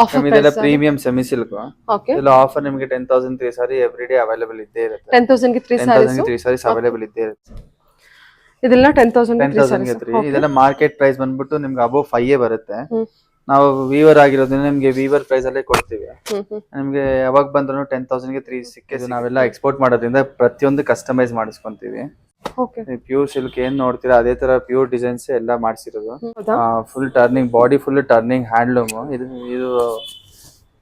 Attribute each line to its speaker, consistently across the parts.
Speaker 1: Offer
Speaker 2: ಇದೆಲ್ಲ premium semi silk.
Speaker 1: Okay
Speaker 2: ಇದೆಲ್ಲ offer ನಿಮಗೆ 10,000 3 ಸಾರಿ ಎವ್ರಿ ಡೇ ಅವೈಲೇಬಲ್ ಇದ್ದೇ ಇರುತ್ತೆ.
Speaker 1: 10,000 ಗೆ 3
Speaker 2: 10,000 ಗೆ 3 ಸಾರೀಸ್ ಅವೈಲೇಬಲ್ ಇದ್ದೇ ಇರುತ್ತೆ.
Speaker 1: ಇದೆಲ್ಲ 10,000 ಗೆ 3
Speaker 2: 10,000 ಗೆ 3. ಇದೆಲ್ಲ ಮಾರ್ಕೆಟ್ ಪ್ರೈಸ್ ಬಂದ್ಬಿಟ್ಟು ನಿಮ್ಗೆ ಅಬೌವ್ 5 ಬರುತ್ತೆ. ನಾವು ವೀವರ್ ಆಗಿರೋದ್ರಿಂದ ನಿಮ್ಗೆ ವೀವರ್ ಪ್ರೈಸ್ ಅಲ್ಲೇ ಕೊಡ್ತೀವಿ. ನಿಮ್ಗೆ ಯಾವಾಗ ಬಂದ್ರು 10,000 ಗೆ 3 ಸಿಕ್ಕೇ. ನಾವೆಲ್ಲ ಎಕ್ಸ್ಪೋರ್ಟ್ ಮಾಡೋದ್ರಿಂದ ಪ್ರತಿಯೊಂದು ಕಸ್ಟಮೈಸ್ ಮಾಡಿಸ್ಕೊಂತೀವಿ. ಪ್ಯೂರ್ ಸಿಲ್ಕ್ ಏನ್ ನೋಡ್ತೀರಾ ಅದೇ ತರ ಪ್ಯೂರ್ ಡಿಸೈನ್ಸ್ ಎಲ್ಲ ಮಾಡಿಸಿರೋದು. Full turning body, full turning handloom. ಇದು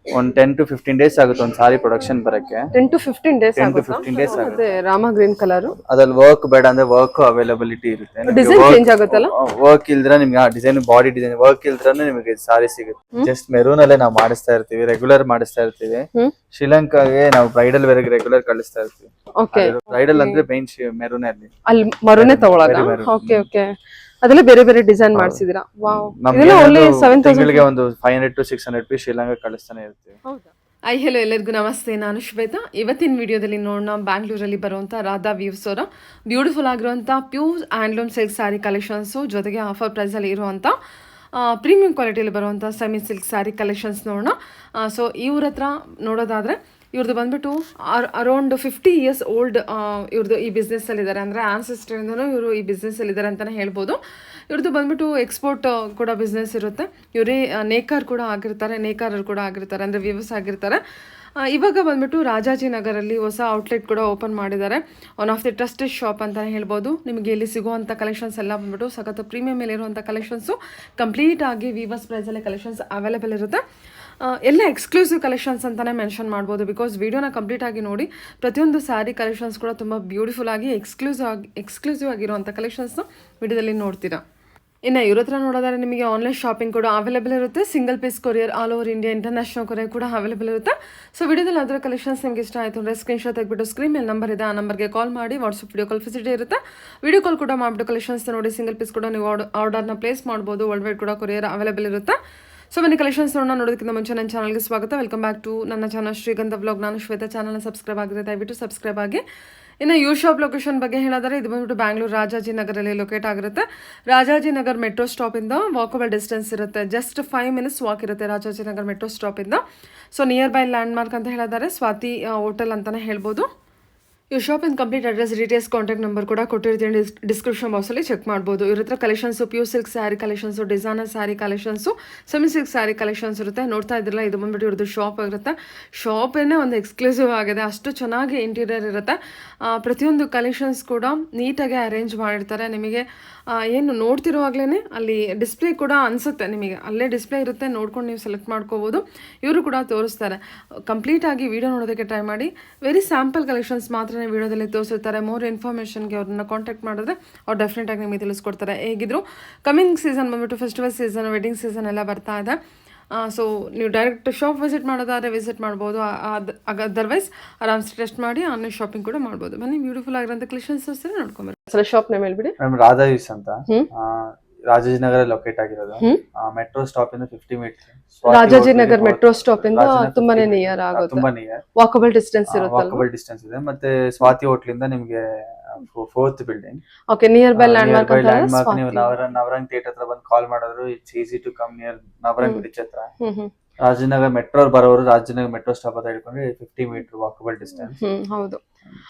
Speaker 2: ಒಂದು 10 to 15 ಡೇಸ್ ಆಗುತ್ತೆ ಒಂದು ಸಾರಿ ಪ್ರೊಡಕ್ಷನ್ ಬರಕ್ಕೆ.
Speaker 1: 10 to 15 ಡೇಸ್
Speaker 2: 10 to 15 ಡೇಸ್ ಆಗುತ್ತೆ.
Speaker 1: Rama green colour.
Speaker 2: ಅದ್ರಲ್ಲಿ ವರ್ಕ್ ಬೇಡ ಅಂದ್ರೆ ವರ್ಕ್ ಅವೈಲಬಿಲಿಟಿ ಇರುತ್ತೆ.
Speaker 1: ಡಿಸೈನ್ ಚೇಂಜ್ ಆಗುತ್ತಲ್ಲ.
Speaker 2: ವರ್ಕ್ ಇಲ್ದ್ರೆ ನಿಮ್ಗೆ ಆ ಡಿಸೈನ್, ಬಾಡಿ ಡಿಸೈನ್ ವರ್ಕ್ ಇಲ್ದ್ರೆ ನಿಮಗೆ ಸಾರಿ ಸಿಗುತ್ತೆ. ಜಸ್ಟ್ ಮೆರೂನ್ ಅಲ್ಲೇ ನಾವು ಮಾಡಿಸ್ತಾ ಇರ್ತೀವಿ, ರೆಗ್ಯುಲರ್ ಮಾಡಿಸ್ತಾ ಇರ್ತೀವಿ. ಶ್ರೀಲಂಕಾಗೆ ನಾವು ಬ್ರೈಡಲ್ ವೇರ್ ರೆಗ್ಯುಲರ್ ಕಳಿಸ್ತಾ ಇರ್ತೀವಿ. ಬ್ರೈಡಲ್ ಅಂದ್ರೆ ಮೇನ್ ಮೆರೂನ್
Speaker 1: ಅಲ್ಲಿ ಮರೂನೇ ತಗೊಳ್ಳೋದು. ಓಕೆ ಓಕೆ, ಅದೆಲ್ಲ ಬೇರೆ ಬೇರೆ ಡಿಸೈನ್ ಮಾಡಿಸಿದೀರಾ. ವಾವ್, ಇದೆಲ್ಲ ಓನ್ಲಿ 7,000
Speaker 2: ಗೆ ಒಂದು 500 to 600 ಪೀಸ್ ಶ್ರೀಲಂಕಾ ಕಳಿಸ್ತಾನೆ ಇರ್ತೀವಿ.
Speaker 1: ಹೌದಾ? ಹೆಲೋ, ಎಲ್ಲರಿಗೂ ನಮಸ್ತೆ. ನಾನು ಶ್ವೇತಾ. ಇವತ್ತಿನ ವಿಡಿಯೋದಲ್ಲಿ ನೋಡೋಣ ಬ್ಯಾಂಗ್ಳೂರಲ್ಲಿ ಬರುವಂಥ ರಾಧಾ ವೀವ್ಸ್ ಅವರ ಬ್ಯೂಟಿಫುಲ್ ಆಗಿರುವಂಥ pure handloom silk sari collections, ಜೊತೆಗೆ ಆಫರ್ ಪ್ರೈಸಲ್ಲಿ ಇರುವಂಥ ಪ್ರೀಮಿಯಂ ಕ್ವಾಲಿಟಿಯಲ್ಲಿ ಬರುವಂಥ ಸೆಮಿ ಸಿಲ್ಕ್ ಸ್ಯಾರಿ ಕಲೆಕ್ಷನ್ಸ್ ನೋಡೋಣ. ಸೊ ಇವ್ರ ಹತ್ರ ನೋಡೋದಾದರೆ ಇವ್ರದ್ದು ಬಂದ್ಬಿಟ್ಟು ಅರೌಂಡ್ 50 years ಓಲ್ಡ್ ಇವ್ರದ್ದು ಈ ಬಿಸ್ನೆಸ್ಸಲ್ಲಿದ್ದಾರೆ. ಅಂದರೆ ಆನ್ಸೆಸ್ಟರಿಂದನೂ ಇವರು ಈ ಬಿಸ್ನೆಸ್ಸಲ್ಲಿದ್ದಾರೆ ಅಂತಲೇ ಹೇಳ್ಬೋದು. ಇವ್ರದ್ದು ಬಂದ್ಬಿಟ್ಟು ಎಕ್ಸ್ಪೋರ್ಟ್ ಕೂಡ ಬಿಸ್ನೆಸ್ ಇರುತ್ತೆ. ಇವರೇ ನೇಕಾರ್ ಕೂಡ ಆಗಿರ್ತಾರೆ, ನೇಕಾರರು ಕೂಡ ಆಗಿರ್ತಾರೆ, ಅಂದರೆ ವ್ಯೂವರ್ಸ್ ಆಗಿರ್ತಾರೆ. ಇವಾಗ ಬಂದ್ಬಿಟ್ಟು ರಾಜಾಜಿನಗರಲ್ಲಿ ಹೊಸ ಔಟ್ಲೆಟ್ ಕೂಡ ಓಪನ್ ಮಾಡಿದ್ದಾರೆ. One of the trusted shop ಅಂತಲೇ ಹೇಳ್ಬೋದು. ನಿಮಗೆ ಇಲ್ಲಿ ಸಿಗುವಂಥ ಕಲೆಕ್ಷನ್ಸ್ ಎಲ್ಲ ಬಂದ್ಬಿಟ್ಟು ಸಖತ್ ಪ್ರೀಮಿಯಂ ಮೇಲೆ ಇರುವಂಥ ಕಲೆಕ್ಷನ್ಸು, ಕಂಪ್ಲೀಟ್ ಆಗಿ ವೀವರ್ಸ್ ಪ್ರೈಸಲ್ಲೇ ಕಲೆಕ್ಷನ್ಸ್ ಅವೈಲೇಬಲ್ ಇರುತ್ತೆ. ಎಲ್ಲ ಎಕ್ಸ್ಕ್ಲೂಸಿವ್ ಕಲೆಕ್ಷನ್ಸ್ ಅಂತಲೇ ಮೆನ್ಷನ್ ಮಾಡ್ಬೋದು. ಬಿಕಾಸ್ ವೀಡಿಯೋನ ಕಂಪ್ಲೀಟ್ ಆಗಿ ನೋಡಿ, ಪ್ರತಿಯೊಂದು ಸ್ಯಾರಿ ಕಲೆಕ್ಷನ್ಸ್ ಕೂಡ ತುಂಬ ಬ್ಯೂಟಿಫುಲ್ ಆಗಿ ಎಕ್ಸ್ಕ್ಲೂಸಿವ್ ಆಗಿರುವಂಥ ಕಲೆಕ್ಷನ್ಸ್ನ ವಿಡಿಯೋದಲ್ಲಿ ನೋಡ್ತೀರಾ. ಇನ್ನು ಇವ್ರ ಹತ್ರ ನೋಡೋದಾದ್ರೆ ನಿಮಗೆ ಆನ್ಲೈನ್ ಶಾಪಿಂಗ್ ಕೂಡ ಅವೈಲೇಬಲ್ ಇರುತ್ತೆ. Single piece courier all over India, international courier ಕೂಡ ಅವೈಲೇಬಲ್ ಇರುತ್ತೆ. ಸೊ ವಿಡಿಯೋದಲ್ಲಿ ಅದರ ಕಲೆಕ್ಷನ್ಸ್ ನಿಮಗೆ ಇಷ್ಟ ಆಯಿತು ಅಂದರೆ ಸ್ಕ್ರೀನ್ಶಾಟ್ ತೆಗೆದುಬಿಟ್ಟು ಸ್ಕ್ರೀನ್ ಮೇಲೆ ನಂಬರ್ ಇದೆ, ಆ ನಂಬರ್ಗೆ ಕಾಲ್ ಮಾಡಿ. ವಾಟ್ಸಪ್ ವಿಡಿಯೋ ಕಾಲ್ ಫೆಸಿಲಿಟಿ ಇರುತ್ತೆ. ವಿಡಿಯೋ ಕಾಲ್ ಕೂಡ ಮಾಡಿಬಿಟ್ಟು ಕಲೆಕ್ಷನ್ಸ್ ನೋಡಿ ಸಿಂಗಲ್ ಪೀಸ್ ಕೂಡ ನೀವು ಆರ್ಡರ್ನ ಪ್ಲೇಸ್ ಮಾಡ್ಬೋದು. ವರ್ಲ್ಡ್ ವೈಡ್ ಕೂಡ ಕೊರಿಯರ್ ಅವೈಲೇಬಲ್ ಇರುತ್ತೆ. ಸೊ ಬನ್ನಿ ಕಲೆಕ್ಷನ್ಸ್ ನೋಡೋದಕ್ಕಿಂತ ಮುಂಚೆ ನನ್ನ ಚಾನಲ್ಗೆ ಸ್ವಾಗತ. ವೆಲ್ಕಮ್ ಬ್ಯಾಕ್ ಟು ನನ್ನ ಚಾನಲ್ ಶ್ರೀಗಂಧ ವ್ಲಾಗ್. ನಾನು ಶ್ವೇತಾ. ಚಾನಲ್ನ ಸಬ್ಸ್ಕ್ರೈಬ್ ಆಗಿದೆ, ದಯವಿಟ್ಟು ಸಬ್ಸ್ಕ್ರೈಬ್ ಆಗಿ. ಇನ್ನು ಯೂ ಶಾಪ್ ಲೊಕೇಶನ್ ಬಗ್ಗೆ ಹೇಳಿದರೆ ಇದು ಬಂದ್ಬಿಟ್ಟು ಬ್ಯಾಂಗ್ಳೂರು ರಾಜಾಜಿನಗರಲ್ಲಿ ಲೊಕೇಟ್ ಆಗಿರುತ್ತೆ. ರಾಜಾಜಿನಗರ್ ಮೆಟ್ರೋ ಸ್ಟಾಪಿಂದ ವಾಕಬಲ್ ಡಿಸ್ಟೆನ್ಸ್ ಇರುತ್ತೆ. ಜಸ್ಟ್ 5 minutes ವಾಕ್ ಇರುತ್ತೆ ರಾಜಾಜಿನಗರ್ ಮೆಟ್ರೋ ಸ್ಟಾಪಿಂದ. So near by landmark ಅಂತ ಹೇಳಿದರೆ ಸ್ವಾತಿ ಹೋಟೆಲ್ ಅಂತಲೇ ಹೇಳ್ಬೋದು. ಈ ಶಾಪಿನ complete address, details, contact number ಕೂಡ ಕೊಟ್ಟಿರ್ತೀನಿ ಡಿಸ್ಕ್ರಿಪ್ಷನ್ ಬಾಕ್ಸಲ್ಲಿ ಚೆಕ್ ಮಾಡ್ಬೋದು. ಇವ್ರ ಹತ್ರ collections pure silk sari collections, designer sari collections, semi silk sari collections ಇರುತ್ತೆ. ನೋಡ್ತಾ ಇದ್ರಲ್ಲ, ಇದು ಬಂದ್ಬಿಟ್ಟು ಇವ್ರದ್ದು ಶಾಪ್ ಆಗಿರುತ್ತೆ. ಶಾಪೇನೆ ಒಂದು ಎಕ್ಸ್ಕ್ಲೂಸಿವ್ ಆಗಿದೆ, ಅಷ್ಟು ಚೆನ್ನಾಗಿ ಇಂಟೀರಿಯರ್ ಇರುತ್ತೆ. ಪ್ರತಿಯೊಂದು ಕಲೆಕ್ಷನ್ಸ್ ಕೂಡ ನೀಟಾಗಿ ಅರೇಂಜ್ ಮಾಡಿರ್ತಾರೆ. ನಿಮಗೆ ಏನು ನೋಡ್ತಿರುವಾಗಲೇ ಅಲ್ಲಿ ಡಿಸ್ಪ್ಲೇ ಕೂಡ ಅನಿಸುತ್ತೆ, ನಿಮಗೆ ಅಲ್ಲೇ ಡಿಸ್ಪ್ಲೇ ಇರುತ್ತೆ, ನೋಡ್ಕೊಂಡು ನೀವು ಸೆಲೆಕ್ಟ್ ಮಾಡ್ಕೋಬೋದು. ಇವರು ಕೂಡ ತೋರಿಸ್ತಾರೆ. ಕಂಪ್ಲೀಟಾಗಿ ವೀಡಿಯೋ ನೋಡೋದಕ್ಕೆ ಟ್ರೈ ಮಾಡಿ. ವೆರಿ ಸ್ಯಾಂಪಲ್ ಕಲೆಕ್ಷನ್ಸ್ ಮಾತ್ರ ವಿಡಿಯೋದಲ್ಲಿ ತೋರಿಸಿರ್ತಾರೆ. ಮೋರ್ ಇನ್ಫಾರ್ಮೇಷನ್ಗೆ ಅವ್ರನ್ನ ಕಾಂಟ್ಯಾಕ್ಟ್ ಮಾಡಿದ್ರೆ ಅವ್ರು ಡೆಫಿನೆಟಾಗಿ ನಿಮಗೆ ತಿಳಿಸ್ಕೊಡ್ತಾರೆ. ಹೇಗಿದ್ರು ಕಮಿಂಗ್ ಸೀಸನ್ ಬಂದ್ಬಿಟ್ಟು ಫೆಸ್ಟಿವಲ್ ಸೀಸನ್, ವೆಡ್ಡಿಂಗ್ ಸೀಸನ್ ಎಲ್ಲ ಬರ್ತಾ ಇದೆ. ಸೊ ನೀವು ಡೈರೆಕ್ಟ್ ಶಾಪ್ ವಿಸಿಟ್ ಮಾಡೋದಾದ್ರೆ ವಿಸಿಟ್ ಮಾಡ್ಬೋದು. ಅದರ್ವೈಸ್ ಆರಾಮ್ಸ್ ಟೆಸ್ಟ್ ಮಾಡಿ ಆನ್ಲೈನ್ ಶಾಪಿಂಗ್ ಕೂಡ ಮಾಡ್ಬೋದು. ಬನ್ನಿ ಬ್ಯೂಟಿಫುಲ್ ಆಗಿರೋಂಥ ಕಲೆಕ್ಷನ್ಸ್ ನೋಡ್ಕೊಂಬರ್ತೀವಿ. ಶಾಪ್ ನೇಮ್ ಹೇಳ್ಬಿಡಿ.
Speaker 2: ರಾಧಾ ವೀವ್ಸ್ ಅಂತ ರಾಜಾಜಿನಗರ ಲೊಕೇಟ್ ಆಗಿರೋದು. ಮೆಟ್ರೋ ಸ್ಟಾಪ್ ಇಂದ 50 minutes.
Speaker 1: ರಾಜಾಜಿನಗರ್ ಮೆಟ್ರೋ ಸ್ಟಾಪ್ ಇಂದ ತುಂಬಾನೇ ನಿಯರ್ ಆಗುತ್ತೆ.
Speaker 2: ತುಂಬಾ ನಿಯರ್,
Speaker 1: ವಾಕಬಲ್ ಡಿಸ್ಟೆನ್ಸ್ ಇರುತ್ತೆ.
Speaker 2: ವಾಕಬಲ್ ಡಿಸ್ಟೆನ್ಸ್ ಇದೆ. ಮತ್ತೆ ಸ್ವಾತಿ ಹೋಟೆಲ್ ಇಂದ ನಿಮಗೆ 4th building.
Speaker 1: Okay, near by landmark ಅಂತ
Speaker 2: ನೀವು ನವರಂಗ್ ಥಿಯೇಟರ್ ಹತ್ರ ಬಂದು ಕಾಲ್ ಮಾಡಿದ್ರು it's easy to come near Navrang bridge ಹತ್ರ. ರಾಜನಗರ ಮೆಟ್ರೋ ಬರೋರು ರಾಜನಗರ ಮೆಟ್ರೋ ಸ್ಟಾಪ್ ಅಂತ ಹೇಳ್ಕೊಂಡ್ರೆ 50 meter ವಾಕಬಲ್ ಡಿಸ್ಟೆನ್ಸ್.
Speaker 1: ಹೌದು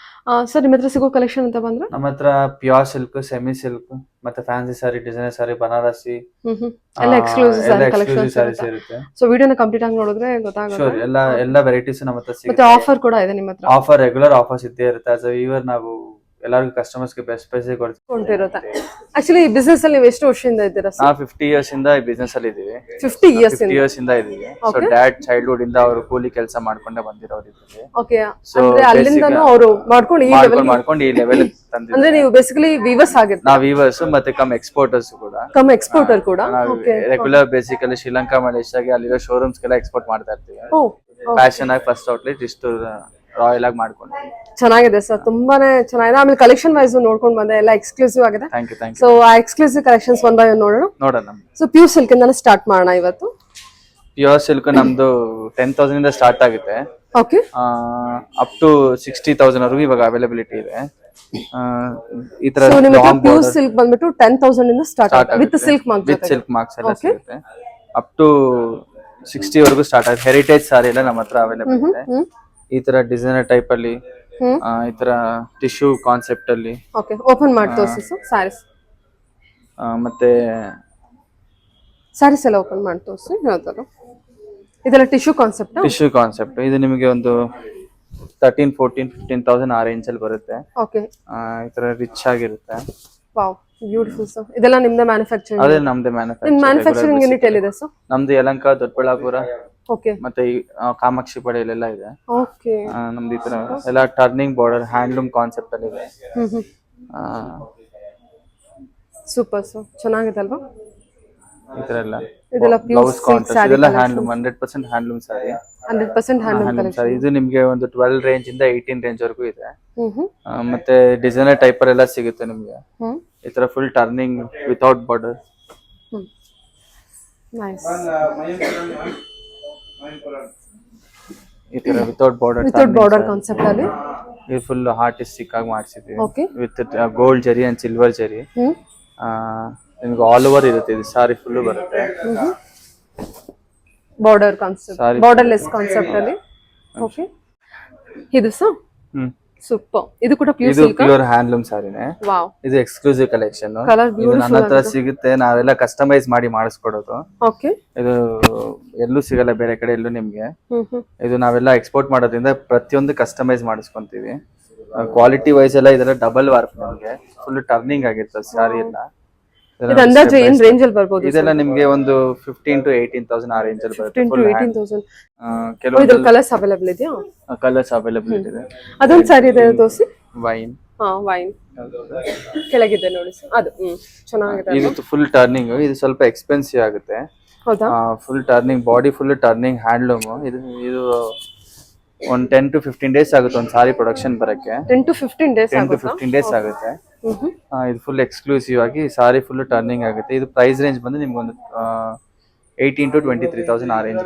Speaker 1: ಸರ್. ನಿಮ್ಮ ಹತ್ರ ಸಿಗೋ ಕಲೆಕ್ಷನ್ ಅಂತ ಬಂದ್ರೆ
Speaker 2: ನಮ್ಮ ಹತ್ರ ಪ್ಯೂರ್ ಸಿಲ್ಕ್, ಸೆಮಿ ಸಿಲ್ಕ್, ಮತ್ತೆ ಫ್ಯಾನ್ಸಿ ಸಾರಿ, ಡಿಸೈನರ್ ಸಾರಿ, ಬನಾರಸಿ
Speaker 1: ಎಲ್ಲ ಎಕ್ಸ್ಕ್ಲೂಸಿವ್ ಕಲೆಕ್ಷನ್ಸ್
Speaker 2: ಇರುತ್ತೆ.
Speaker 1: ಸೊ ವಿಡಿಯೋನ ಕಂಪ್ಲೀಟ್ ಆಗಿ ನೋಡಿದ್ರೆ ಗೊತ್ತಾಗುತ್ತೆ.
Speaker 2: ಎಲ್ಲ ವೆರೈಟೀಸ್ ನಮ್ಮ ಹತ್ರ ಸಿಗುತ್ತೆ.
Speaker 1: ಮತ್ತೆ ಆಫರ್ ಕೂಡ ಇದೆ ನಿಮ್ಮ ಹತ್ರ.
Speaker 2: ಆಫರ್, ರೆಗ್ಯುಲರ್ ಆಫರ್ಸ್ ಇದ್ದೇ ಇರುತ್ತೆ. ಆಸ್ ಅ ವೀವರ್ ನಾವು ಎಲ್ಲರಿಗೂ ಕಸ್ಟಮರ್ಸ್ ಗೆ ಬೆಸ್ಟ್ ಪ್ರೈಸ್
Speaker 1: ಕೊಡ್ತಿರುತ್ತೆ. ಆಕ್ಚುಲಿ ಈ ಬಿಸ್ನೆಸ್ ಅಲ್ಲಿ ನೀವು ಎಷ್ಟು ವರ್ಷದಿಂದ ಇದ್ದೀರಾ ಸರ್?
Speaker 2: ನಾವು 50 years ಇಂದ ಈ ಬಿಸ್ನೆಸ್ ಅಲ್ಲಿ ಇದೀವಿ.
Speaker 1: 50 years
Speaker 2: ಇಂದ ಇದೀವಿ. ಸೊ ಡ್ಯಾಡ್ ಚೈಲ್ಡ್ಹುಡ್ ಇಂದ ಅವರು ಕೂಲಿ ಕೆಲಸ ಮಾಡ್ಕೊಂಡೇ ಬಂದಿರೋರು ಇದ್ದಾರೆ.
Speaker 1: ಓಕೆ, ಅಂದ್ರೆ ಅಲ್ಲಿಂದನೂ ಅವರು ಮಾಡ್ಕೊಂಡು
Speaker 2: ಈ ಲೆವೆಲ್ ತಂದಿದ್ದಾರೆ.
Speaker 1: ಅಂದ್ರೆ ನೀವು ಬೇಸಿಕಲಿ ವೀವರ್ಸ್ ಆಗಿರ್ತೀರಾ?
Speaker 2: ನಾವು ವೀವರ್ಸ್ ಮತ್ತೆ ಎಕ್ಸ್ಪೋರ್ಟರ್ಸ್ ಕೂಡ.
Speaker 1: ಎಕ್ಸ್ಪೋರ್ಟರ್ ಕೂಡ.
Speaker 2: ರೆಗ್ಯುಲರ್ ಬೇಸಿಕಲಿ ಶ್ರೀಲಂಕಾ, ಮಲೇಷ್ಯಾಗೆ ಅಲ್ಲಿರೋ ಶೋರೂಮ್ಸ್ ಗೆಲ್ಲ ಎಕ್ಸ್ಪೋರ್ಟ್ ಮಾಡ್ತಾ ಇರ್ತೀವಿ. ಫ್ಯಾಷನ್ ಆಗಿ ಫಸ್ಟ್ ಔಟ್ಲೆಟ್ ಇಷ್ಟು ರಾಯಲ್ ಆಗಿ ಮಾಡ್ಕೊಂಡು
Speaker 1: ಚೆನ್ನಾಗಿದೆ ಸರ್, ತುಂಬಾನೇ ಚೆನ್ನಾಗಿದೆ. ಆಮೇಲೆ ಕಲೆಕ್ಷನ್ ವೈಸ್ ನೋಡ್ಕೊಂಡು ಬಂದೆ, ಎಲ್ಲ ಎಕ್ಸ್ಕ್ಲೂಸಿವ್ ಆಗಿದೆ. ಸೊ ಆ exclusive collections one by one ನೋಡೋಣ. ಸೊ ಪ್ಯೂರ್ ಸಿಲ್ಕ್ ಇಂದಾನೆ ಸ್ಟಾರ್ಟ್ ಮಾಡೋಣ ಇವತ್ತು.
Speaker 2: ಪ್ಯೂರ್ ಸಿಲ್ಕ್ ನಮ್ದು 10,000 ಇಂದ ಸ್ಟಾರ್ಟ್ ಆಗುತ್ತೆ.
Speaker 1: ಓಕೆ,
Speaker 2: ಅಪ್ ಟು 60,000 ವರೆಗೂ ಇವಾಗ ಅವೈಲಬಿಲಿಟಿ ಇದೆ. ಈ ತರ
Speaker 1: ಪ್ಯೂರ್ ಸಿಲ್ಕ್ ಬಂದ್ಬಿಟ್ಟು 10,000 ಇಂದ ಸ್ಟಾರ್ಟ್ ಆಗುತ್ತೆ with silk marks.
Speaker 2: With silk marks ಎಲ್ಲ ಸಿಗುತ್ತೆ. ಅಪ್ ಟು 60 ವರೆಗೂ ಸ್ಟಾರ್ಟ್ ಆಗುತ್ತೆ. ಹೆರಿಟೇಜ್ ಸಾರಿ ಎಲ್ಲ ನಮ್ಮ ಹತ್ರ ಅವೈಲೇಬಲ್ ಇದೆ. ಈ ತರ ಡಿಸೈನರ್ ಟೈಪ್ ಅಲ್ಲಿ, ಈ ತರ ಟಿಶ್ಯೂ ಕಾನ್ಸೆಪ್ಟ್ ಅಲ್ಲಿ.
Speaker 1: ಓಕೆ, ಓಪನ್ ಮಾಡಿ ತೋರಿಸಿ ಸರ್ ಸ್ಯಾರೀಸ್.
Speaker 2: ಮತ್ತೆ
Speaker 1: ಸ್ಯಾರೀಸ್ ಎಲ್ಲ ಓಪನ್ ಮಾಡಿ ತೋರಿಸಿ. ಯಾವ್ದಾರು ಇದೆಲ್ಲ ಟಿಶ್ಯೂ ಕಾನ್ಸೆಪ್ಟ್.
Speaker 2: ಟಿಶ್ಯೂ ಕಾನ್ಸೆಪ್ಟ್ ಇದು ನಿಮಗೆ ಒಂದು 13, 14, 15,000 ಆ ರೇಂಜ್ ಅಲ್ಲಿ ಬರುತ್ತೆ.
Speaker 1: ಓಕೆ,
Speaker 2: ಈ ತರ ರಿಚ್ ಆಗಿರುತ್ತೆ.
Speaker 1: Wow, beautiful sir. ಇದೆಲ್ಲ ನಿಮ್ದೇ ಮ್ಯಾನುಫ್ಯಾಕ್ಚರಿಂಗ್?
Speaker 2: ಅದೇ ನಮ್ದೇ
Speaker 1: ಮ್ಯಾನುಫ್ಯಾಕ್ಚರಿಂಗ್ ಯೂನಿಟ್ ಎಲ್ಲಿದೆ ಸರ್?
Speaker 2: ನಮ್ದು ಯಲಹಂಕ, ದೊಡ್ಡಬಳ್ಳಾಪುರ,
Speaker 1: ಓಕೆ,
Speaker 2: ಮತ್ತೆ ಕಾಮಾಕ್ಷಿ ಪಡೆಯಲ್ಲೆಲ್ಲ ಇದೆ.
Speaker 1: ಓಕೆ,
Speaker 2: ನಮ್ದು ಈ ತರ ಎಲ್ಲ ಟರ್ನಿಂಗ್ ಬಾರ್ಡರ್ ಹ್ಯಾಂಡ್ಲೂಮ್ ಕಾನ್ಸೆಪ್ಟ್ ಅಲ್ಲಿ ಇದೆ.
Speaker 1: ಸೂಪರ್ ಸರ್, ಚೆನ್ನಾಗಿದೆ ಅಲ್ವಾ?
Speaker 2: ಈ ತರ ಎಲ್ಲ
Speaker 1: ಇದೆಲ್ಲ
Speaker 2: ಬ್ಲೌಸ್ ಕಾಂಟ್ರಾಸ್ಟ್, ಇದೆಲ್ಲ ಹ್ಯಾಂಡ್ಲೂಮ್, 100% ಹ್ಯಾಂಡ್ಲೂಮ್ ಸಾರಿ.
Speaker 1: 100% ಹ್ಯಾಂಡ್ಲೂಮ್
Speaker 2: ಸಾರಿ. ಇದು ನಿಮ್ಗೆ ಒಂದು 12 ರೇಂಜ್ ಇಂದ 18 ರೇಂಜ್ ವರೆಗೂ ಇದೆ. ಮತ್ತೆ ಡಿಸೈನರ್ ಟೈಪರ್ ಎಲ್ಲ ಸಿಗುತ್ತೆ ನಿಮ್ಗೆ. ಈ ತರ full turning without border.
Speaker 1: Nice.
Speaker 2: ಈ ತರ ವಿತೌಟ್
Speaker 1: ಬಾರ್ಡರ್ ಕಾನ್ಸೆಪ್ಟ್ ಅಲ್ಲಿ
Speaker 2: ಇದು ಫುಲ್ ಆರ್ಟಿಸ್ಟಿಕ್ ಆಗಿ ಮಾಡಿಸಿದ್ವಿ.
Speaker 1: Okay,
Speaker 2: with gold zari and silver zari. ನಿಮ್ಗೆ ಆಲ್ ಓವರ್ ಇರುತ್ತೆ. ಇದು ಸಾರಿ ಫುಲ್ ಬರುತ್ತೆ.
Speaker 1: ಬಾರ್ಡರ್ ಕಾನ್ಸೆಪ್ಟ್, ಬಾರ್ಡರ್ಲೆಸ್ ಕಾನ್ಸೆಪ್ಟ್ ಅಲ್ಲಿ. ಓಕೆ, ಇದು ಸರ್ ಸೂಪರ್. ಇದು ಕೂಡ ಪ್ಯೂರ್ ಸಿಲ್ಕ್,
Speaker 2: ಪ್ಯೂರ್ ಹ್ಯಾಂಡ್ಲೂಮ್ ಸಾರಿನೇ.
Speaker 1: ವಾವ್,
Speaker 2: ಇದು ಎಕ್ಸ್ಕ್ಲೂಸಿವ್ ಕಲೆಕ್ಷನ್.
Speaker 1: ಕಲರ್
Speaker 2: ಇದು ನನ್ನ ಹತ್ರ ಸಿಗುತ್ತೆ. ನಾವೆಲ್ಲ ಕಸ್ಟಮೈಸ್ ಮಾಡಿ ಮಾಡಿಸ್ಕೊಡೋದು.
Speaker 1: ಓಕೆ,
Speaker 2: ಇದು ಎಲ್ಲೂ ಸಿಗಲ್ಲ ಬೇರೆ ಕಡೆ ಎಲ್ಲೂ ನಿಮ್ಗೆ. ಇದು ನಾವೆಲ್ಲ ಎಕ್ಸ್ಪೋರ್ಟ್ ಮಾಡೋದ್ರಿಂದ ಪ್ರತಿಯೊಂದು ಕಸ್ಟಮೈಸ್ ಮಾಡಿಸ್ಕೊಂತೀವಿ. ಕ್ವಾಲಿಟಿ ವೈಸ್ ಎಲ್ಲ ಇದೆಲ್ಲ ಡಬಲ್ ವಾರ್ಪ್. ನಿಮ್ಗೆ ಫುಲ್ ಟರ್ನಿಂಗ್ ಆಗಿರ್ತದೆ ಸಾರಿ ಎಲ್ಲ.
Speaker 1: ಇದು ಅಂದಾಜು ಏನ್ ರೇಂಜ್ ಅಲ್ಲಿ ಬರ್ಬೋದು?
Speaker 2: ಇದೆಲ್ಲ ನಿಮ್ಗೆ ಒಂದು 15 to 18,000 ಆ ರೇಂಜ್ ಅಲ್ಲಿ ಬರುತ್ತೆ.
Speaker 1: 15 to 18,000.
Speaker 2: ಕೆಲವೊಂದು
Speaker 1: ಕಲರ್ಸ್ ಅವೈಲೇಬಲ್ ಇದೆಯಾ?
Speaker 2: ಕಲರ್ಸ್ ಅವೈಲೇಬಲ್ ಇದೆ.
Speaker 1: ಅದೊಂದು ಸಾರಿ ಇದೆ ತೋರಿಸಿ.
Speaker 2: ವೈನ್,
Speaker 1: ವೈನ್ ಕೆಳಗಿದೆ ನೋಡಿ ಸರ್. ಅದು ಚೆನ್ನಾಗಿದೆ.
Speaker 2: ಇದು ಫುಲ್ ಟರ್ನಿಂಗ್. ಇದು ಸ್ವಲ್ಪ ಎಕ್ಸ್ಪೆನ್ಸಿವ್ ಆಗುತ್ತೆ.
Speaker 1: ಹೌದಾ?
Speaker 2: Full turning, body full turning handloom. ಇದು ಒಂದು 10 to 15 ಡೇಸ್ ಆಗುತ್ತೆ ಒಂದು ಸಾರಿ ಪ್ರೊಡಕ್ಷನ್ ಬರಕ್ಕೆ.
Speaker 1: 10 to 15 ಡೇಸ್
Speaker 2: ಆಗುತ್ತೆ. ಇದು ಫುಲ್ ಎಕ್ಸ್ಕ್ಲೂಸಿವ್ ಆಗಿ ಸಾರಿ ಫುಲ್ ಟರ್ನಿಂಗ್ ಆಗುತ್ತೆ. ಇದು ಪ್ರೈಸ್ ರೇಂಜ್ ಬಂದು ನಿಮ್ಗೆ ಒಂದು 18 to 23,000 ಆ ರೇಂಜ್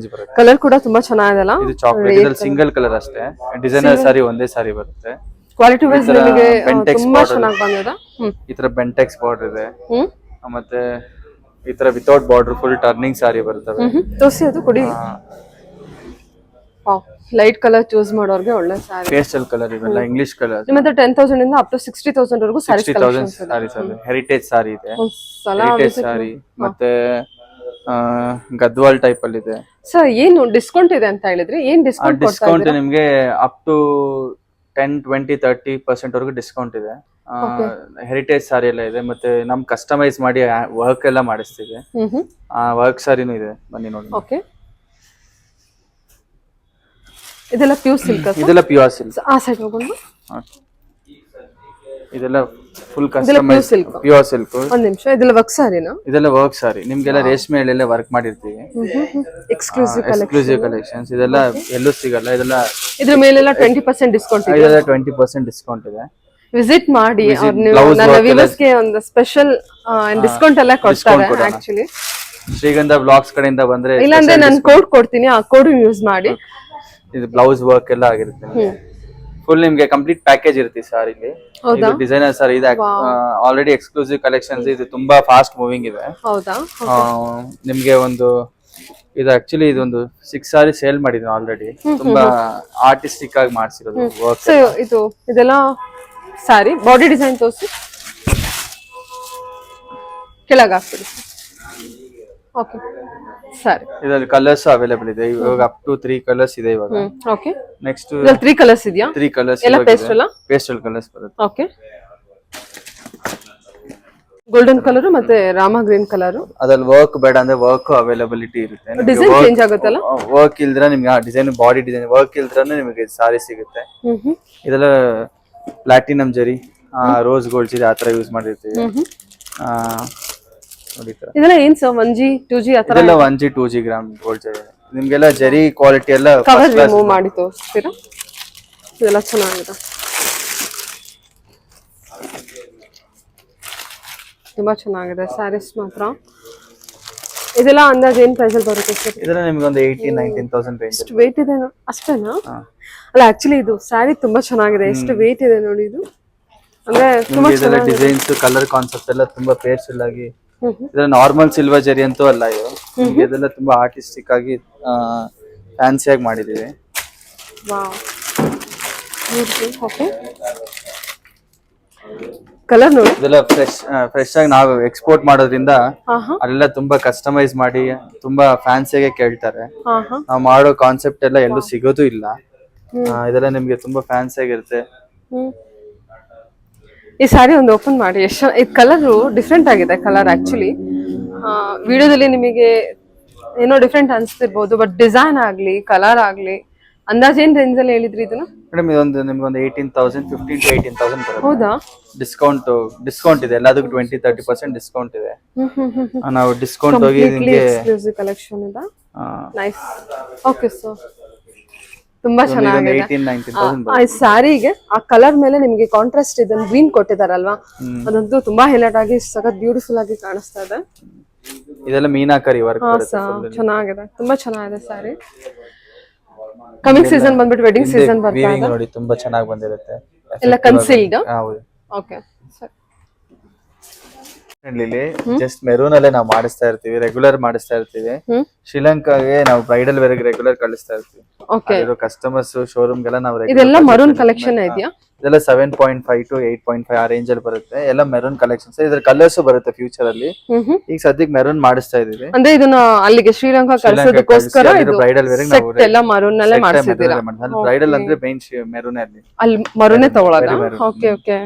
Speaker 2: ಬರುತ್ತೆ.
Speaker 1: ಕಲರ್ ಕೂಡ ತುಂಬಾ ಚೆನ್ನಾಗಿದೆಲ್ಲ.
Speaker 2: ಇದು ಚಾಕ್ಲೇಟ್, ಇದ್ರಲ್ಲಿ ಸಿಂಗಲ್ ಕಲರ್ ಅಷ್ಟೇ. ಡಿಸೈನರ್ ಸಾರಿ ಒಂದೇ ಸಾರಿ ಬರುತ್ತೆ.
Speaker 1: ಕ್ವಾಲಿಟಿ ವೈಸ್ ನಿಮಗೆ ತುಂಬಾ ಚೆನ್ನಾಗಿ ಬಂದಿದೆ.
Speaker 2: ಈ ತರ ಬೆಂಟೆಕ್ಸ್ ಬಾರ್ಡರ್ ಇದೆ. ಮತ್ತೆ ಈ ತರ ವಿತೌಟ್ ಬಾರ್ಡರ್ ಫುಲ್ ಟರ್ನಿಂಗ್ ಸಾರಿ ಬರ್ತವೆ.
Speaker 1: ತೋರಿಸಿ, ಅದು ಕೊಡಿ. ಲೈಟ್ ಕಲರ್ ಚೂಸ್ ಮಾಡೋರ್ಗೆ ಒಳ್ಳೆ ಸಾರಿ.
Speaker 2: ಪೇಸ್ಟಲ್ ಕಲರ್ ಇವೆಲ್ಲ ಇಂಗ್ಲಿಷ್ ಕಲರ್.
Speaker 1: ನಿಮ್ಮ ಹತ್ರ 10,000 ಇಂದ ಅಪ್ ಟು 60,000 ವರೆಗೂ ಸಾರೀಸ್ ಕಲೆಕ್ಷನ್ಸ್ ಇದೆ.
Speaker 2: ಸಾರೀಸ್ ಇದೆ. ಹೆರಿಟೇಜ್ ಸಾರಿ ಇದೆ. ಹೆರಿಟೇಜ್ ಸಾರಿ ಮತ್ತೆ ಗದ್ವಾಲ್ ಟೈಪ್ ಅಲ್ಲಿ ಇದೆ.
Speaker 1: ಸರ್, ಏನು ಡಿಸ್ಕೌಂಟ್ ಇದೆ ಅಂತ ಹೇಳಿದ್ರಿ? ಏನ್ ಡಿಸ್ಕೌಂಟ್ ಕೊಡ್ತಾ
Speaker 2: ಡಿಸ್ಕೌಂಟ್
Speaker 1: ಇದ್ದೀರಾ?
Speaker 2: ನಿಮ್ಗೆ ಅಪ್ ಟು 10, 20, 30% ವರೆಗೂ ಡಿಸ್ಕೌಂಟ್ ಇದೆ. ಹೆರಿಟೇಜ್ ಸಾರಿ ಎಲ್ಲ ಇದೆ. ಮತ್ತೆ ನಮ್ ಕಸ್ಟಮೈಸ್ ಮಾಡಿ ವರ್ಕ್ ಎಲ್ಲ ಮಾಡಿಸ್ತೀವಿ. ಆ ವರ್ಕ್ ಸಾರಿನೂ ಇದೆ, ಬನ್ನಿ ನೋಡಿ.
Speaker 1: ಓಕೆ, ಇದೆಲ್ಲ ಪ್ಯೂರ್ ಸಿಲ್ಕ್.
Speaker 2: ಇದೆಲ್ಲ ಪ್ಯೂರ್ ಸಿಲ್ಕ್.
Speaker 1: ಆ ಸೈಡ್ ಹೋಗೋಣ.
Speaker 2: ಇದೆಲ್ಲ ಫುಲ್ ಕಸ್ಟಮೈಸ್ ಪ್ಯೂರ್ ಸಿಲ್ಕ್.
Speaker 1: ಒಂದ್ ನಿಮಿಷ, ಇದೆಲ್ಲ ವರ್ಕ್ ಸಾರಿನಾ?
Speaker 2: ಇದೆಲ್ಲ ವರ್ಕ್ ಸಾರಿ. ನಿಮ್ಗೆಲ್ಲ ರೇಷ್ಮೆ ಎಲ್ಲ ವರ್ಕ್ ಮಾಡಿರ್ತೀವಿ.
Speaker 1: Exclusive
Speaker 2: collections. ಇದೆಲ್ಲ ಎಲ್ಲೂ ಸಿಗಲ್ಲ. ಇದೆಲ್ಲ
Speaker 1: ಇದ್ರ ಮೇಲೆಲ್ಲ 20% ಡಿಸ್ಕೌಂಟ್ ಇದೆ.
Speaker 2: ಇದೆಲ್ಲ 20% ಡಿಸ್ಕೌಂಟ್ ಇದೆ.
Speaker 1: ವಿಸಿಟ್ ಮಾಡಿ. ನನ್ನ ವ್ಯೂವರ್ಸ್ ಗೆ ಒಂದು ಸ್ಪೆಷಲ್ ಡಿಸ್ಕೌಂಟ್ ಎಲ್ಲ ಕೊಡ್ತಾರೆ ಆಕ್ಚುಲಿ.
Speaker 2: ಶ್ರೀಗಂಧ ಬ್ಲಾಗ್ಸ್ ಕಡೆಯಿಂದ ಬಂದ್ರೆ,
Speaker 1: ಇಲ್ಲಾಂದ್ರೆ ನಾನು ಕೋಡ್ ಕೊಡ್ತೀನಿ, ಆ ಕೋಡ್ ಯೂಸ್ ಮಾಡಿ.
Speaker 2: ಇದು ಬ್ಲೌಸ್ ವರ್ಕ್ ಎಲ್ಲ ಆಗಿರುತ್ತೆ. ಫುಲ್ ನಿಮ್ಗೆ ಕಂಪ್ಲೀಟ್ ಪ್ಯಾಕೇಜ್ ಇರುತ್ತೆ ಸಾರಿ. ಇದು ಡಿಸೈನರ್ ಸಾರಿ. ಇದು ಆಲ್ರೆಡಿ ಎಕ್ಸ್ಕ್ಲೂಸಿವ್ ಕಲೆಕ್ಷನ್ಸ್. ಇದು ತುಂಬಾ ಫಾಸ್ಟ್ ಮೂವಿಂಗ್ ಇದೆ.
Speaker 1: ಹೌದಾ?
Speaker 2: ನಿಮ್ಗೆ ಒಂದು ಇದು ಆಕ್ಚುಲಿ ಇದೊಂದು 6 ಸಾರಿ ಸೇಲ್ ಮಾಡಿದ್ವಿ ಆಲ್ರೆಡಿ. ತುಂಬಾ ಆರ್ಟಿಸ್ಟಿಕ್ ಆಗಿ ಮಾಡಿಸಿರೋದು ವರ್ಕ್.
Speaker 1: ಇದೆಲ್ಲ ಸಾರಿ ಬಾಡಿ ಡಿಸೈನ್ ತೋರಿಸಿ. ಕೆಳಗೆ ಹಾಕ್ಬಿಡಿ. ಓಕೆ, ಸರಿ.
Speaker 2: ಇದರಲ್ಲಿ ಕಲರ್ಸ್ ಅವೈಲೇಬಲ್ ಇದೆ. ಇವಾಗ ಅಪ್ ಟು 3 ಕಲರ್ಸ್ ಇದೆ ಇವಾಗ.
Speaker 1: ಓಕೆ,
Speaker 2: ನೆಕ್ಸ್ಟ್
Speaker 1: 3 ಕಲರ್ಸ್ ಇದೆಯಾ?
Speaker 2: 3 ಕಲರ್ಸ್
Speaker 1: ಎಲ್ಲ ಪೇಸ್ಟಲ್
Speaker 2: ಕಲರ್ಸ್ ಬರುತ್ತೆ.
Speaker 1: ಓಕೆ, ಗೋಲ್ಡನ್ ಕಲರ್ ಮತ್ತೆ ರಾಮ ಗ್ರೀನ್ ಕಲರ್.
Speaker 2: ಅದ್ರಲ್ಲಿ ವರ್ಕ್ ಬೇಡ ಅಂದ್ರೆ ವರ್ಕ್ ಅವೈಲಬಿಲಿಟಿ ಇರುತ್ತೆ.
Speaker 1: ಡಿಸೈನ್ ಚೇಂಜ್ ಆಗುತ್ತಲ್ಲ?
Speaker 2: ವರ್ಕ್ ಇಲ್ದ್ರೆ ನಿಮ್ಗೆ ಆ ಡಿಸೈನ್, ಬಾಡಿ ಡಿಸೈನ್ ವರ್ಕ್ ಇಲ್ದ್ರೆ ನಿಮಗೆ ಸಾರಿ ಸಿಗುತ್ತೆ. ಇದೆಲ್ಲ ಪ್ಲಾಟಿನಮ್ ಜರಿ, ರೋಸ್ ಗೋಲ್ಡ್ ಜರಿ ಆತರ ಯೂಸ್ ಮಾಡಿರ್ತೀವಿ.
Speaker 1: ಇದೆಲ್ಲ ಏನ್ ಸರ್? 1G 2G ಆತರ?
Speaker 2: ಇದೆಲ್ಲ 1G 2G ಗ್ರಾಮ್ ಗೋಲ್ಡ್ ಜರಿ. ನಿಮ್ಗೆಲ್ಲ ಜರಿ ಕ್ವಾಲಿಟಿ ಎಲ್ಲ
Speaker 1: ಕವರ್ ರಿಮೂವ್ ಮಾಡಿ ತೋರಿಸ್ತೀರಾ? ಇದೆಲ್ಲ ಚೆನ್ನಾಗಿದೆ, ತುಂಬಾ ಚೆನ್ನಾಗಿದೆ ಸ್ಯಾರೀಸ್ ಮಾತ್ರ. ಇದೆಲ್ಲ ಅಂದಾಜು ಏನ್ ಪ್ರೈಸ್ ಅಲ್ಲಿ ಬರುತ್ತೆ ಸರ್?
Speaker 2: ಇದೆಲ್ಲ ನಿಮ್ಗೆ ಒಂದು 18,000-19,000 ರೇಂಜ್.
Speaker 1: ಎಷ್ಟು ವೇಟ್ ಇದೆ? ಅಷ್ಟೇನಾ? ಅಲ್ಲ, ಆಕ್ಚುಲಿ ಇದು ಸ್ಯಾರಿ ತುಂಬಾ ಚೆನ್ನಾಗಿದೆ. ಎಷ್ಟು ವೇಟ್ ಇದೆ ನೋಡಿ ಇದು. ಅಂದ್ರೆ ತುಂಬಾ
Speaker 2: ಇದೆಲ್ಲ ಡಿಸೈನ್ಸ್, ಕಲರ್ ಕಾನ್ಸೆಪ್ಟ್ ಎಲ್ಲ ತುಂಬಾ ಪೇರ್ಫುಲ್ ಆಗಿ ಇದ್ರ ನಾರ್ಮಲ್ ಸಿಲ್ವರ್ ಜರಿ ಅಂತೂ ಅಲ್ಲ ಇದು. ಇದೆಲ್ಲ ತುಂಬಾ ಆರ್ಟಿಸ್ಟಿಕ್ ಆಗಿ ಫ್ಯಾನ್ಸಿ ಆಗಿ ಮಾಡಿದೀವಿ.
Speaker 1: ಕಲರ್ ನೋಡಿ,
Speaker 2: ಇದೆಲ್ಲ ಫ್ರೆಶ್ ಆಗಿ ನಾವು ಎಕ್ಸ್ಪೋರ್ಟ್ ಮಾಡೋದ್ರಿಂದ ಅಲ್ಲೆಲ್ಲ ತುಂಬಾ ಕಸ್ಟಮೈಸ್ ಮಾಡಿ ತುಂಬಾ ಫ್ಯಾನ್ಸಿಯಾಗೆ ಕೇಳ್ತಾರೆ. ನಾವು ಮಾಡೋ ಕಾನ್ಸೆಪ್ಟ್ ಎಲ್ಲ ಎಲ್ಲೂ ಸಿಗೋದು ಇಲ್ಲ. ಇದೆಲ್ಲ ನಿಮ್ಗೆ ತುಂಬಾ ಫ್ಯಾನ್ಸಿ ಆಗಿರುತ್ತೆ.
Speaker 1: ಈ ಸಾರಿ ಒಂದು ಓಪನ್ ಮಾಡಿ. ಎಷ್ಟು ಇದು ಕಲರ್ ಡಿಫ್ರೆಂಟ್ ಆಗಿದೆ. ಕಲರ್ ಆಕ್ಚುಲಿ ವಿಡಿಯೋದಲ್ಲಿ ನಿಮಗೆ ಏನೋ ಡಿಫ್ರೆಂಟ್ ಅನ್ಸ್ತಿರ್ಬೋದು, ಬಟ್ ಡಿಸೈನ್ ಆಗ್ಲಿ ಕಲರ್ ಆಗ್ಲಿ ಅಂದಾಜ್ ಏನ್ ರೇಂಜ್ ಅಲ್ಲಿ ಹೇಳಿದ್ರಿ ಇದನ್ನ?
Speaker 2: ಮೇಡಮ್ ಇದೊಂದು ನಿಮ್ಗೆ ಒಂದು 18,000, 15 to 18,000 ಬರುತ್ತೆ.
Speaker 1: ಹೌದಾ?
Speaker 2: ಡಿಸ್ಕೌಂಟ್ ಇದೆ ಎಲ್ಲದಕ್ಕೂ 20-30% ಡಿಸ್ಕೌಂಟ್ ಇದೆ. ನಾವು ಡಿಸ್ಕೌಂಟ್ ಹೋಗಿ ನಿಮಗೆ
Speaker 1: ಎಕ್ಸ್ಕ್ಲೂಸಿವ್ ಕಲೆಕ್ಷನ್ ಇದೆ. ನೈಸ್. ಓಕೆ ಸರ್, ತುಂಬಾ ಚೆನ್ನಾಗಿದೆ.
Speaker 2: 18,000-19,000
Speaker 1: ಆ ಸ್ಯಾರಿಗೆ ಆ ಕಲರ್ ಮೇಲೆ ನಿಮಗೆ ಕಾಂಟ್ರಾಸ್ಟ್ ಇದನ್ನ ಗ್ರೀನ್ ಕೊಟ್ಟಿದಾರಲ್ವಾ, ಅದಂತೂ ತುಂಬಾ ಹೈಲೈಟ್ ಆಗಿ ಸಖತ್ ಬ್ಯೂಟಿಫುಲ್ ಆಗಿ ಕಾಣಿಸ್ತಾ ಇದೆ.
Speaker 2: ಇದೆಲ್ಲ ಮೀನಾಕರಿ ವರ್ಕ್
Speaker 1: ಚೆನ್ನಾಗಿದೆ, ತುಂಬಾ ಚೆನ್ನಾಗಿದೆ ಸ್ಯಾರಿ. ಕಮಿಂಗ್ ಸೀಸನ್ ಬಂದ್ಬಿಟ್ಟು ವೆಡ್ಡಿಂಗ್ ಸೀಸನ್ ಬರ್ತಾ ಇದೆ
Speaker 2: ನೋಡಿ, ತುಂಬಾ ಚೆನ್ನಾಗಿ ಬಂದಿರುತ್ತೆ.
Speaker 1: ಎಲ್ಲ ಕನ್ಸೀಲ್ಡ್.
Speaker 2: ಹೌದು.
Speaker 1: Okay sir.
Speaker 2: ಇಲ್ಲಿ ಜಸ್ಟ್ ಮೆರೂನ್ ಅಲ್ಲೇ ನಾವು ಮಾಡಿಸ್ತಾ ಇರ್ತೀವಿ, ರೆಗ್ಯುಲರ್ ಮಾಡಿಸ್ತಾ ಇರ್ತೀವಿ. ಶ್ರೀಲಂಕಾಗೆ ನಾವು ಬ್ರೈಡಲ್ ವೇರ್ ರೆಗ್ಯುಲರ್ ಕಳಿಸ್ತಾ ಇರ್ತೀವಿ.
Speaker 1: ಓಕೆ.
Speaker 2: ಕಸ್ಟಮರ್ಸ್ ಶೋರೂಮ್ ಗೆಲ್ಲ ನಾವು
Speaker 1: ಇದೆಲ್ಲ ಮರೂನ್ ಕಲೆಕ್ಷನ್ ಇದೆಯಾ?
Speaker 2: ಇದೆಲ್ಲ 7.5 to 8.5 ಆ ರೇಂಜ್ ಅಲ್ಲಿ ಬರುತ್ತೆ. ಎಲ್ಲ ಮೆರೂನ್ ಕಲೆಕ್ಷನ್ಸ್. ಇದ್ರ ಕಲರ್ಸ್ ಬರುತ್ತೆ ಫ್ಯೂಚರ್ ಅಲ್ಲಿ. ಈಗ ಸದ್ಯಕ್ಕೆ ಮೆರೂನ್ ಮಾಡಿಸ್ತಾ ಇದೀವಿ.
Speaker 1: ಅಂದ್ರೆ ಇದನ್ನ ಅಲ್ಲಿಗೆ ಶ್ರೀಲಂಕಾ ಕಳಿಸೋದಕ್ಕೋಸ್ಕರ ಇದು
Speaker 2: ಬ್ರೈಡಲ್ ವೇರ್
Speaker 1: ಸೆಟ್ ಎಲ್ಲ ಮರೂನ್ ನಲ್ಲೇ ಮಾಡಿಸಿದ್ದೀರಾ?
Speaker 2: ಬ್ರೈಡಲ್ ಅಂದ್ರೆ ಮೇನ್ ಮೆರೂನ್
Speaker 1: ಅಲ್ಲಿ ಮರೂನೇ ತಗೊಳ್ಳೋದಾ? Okay okay.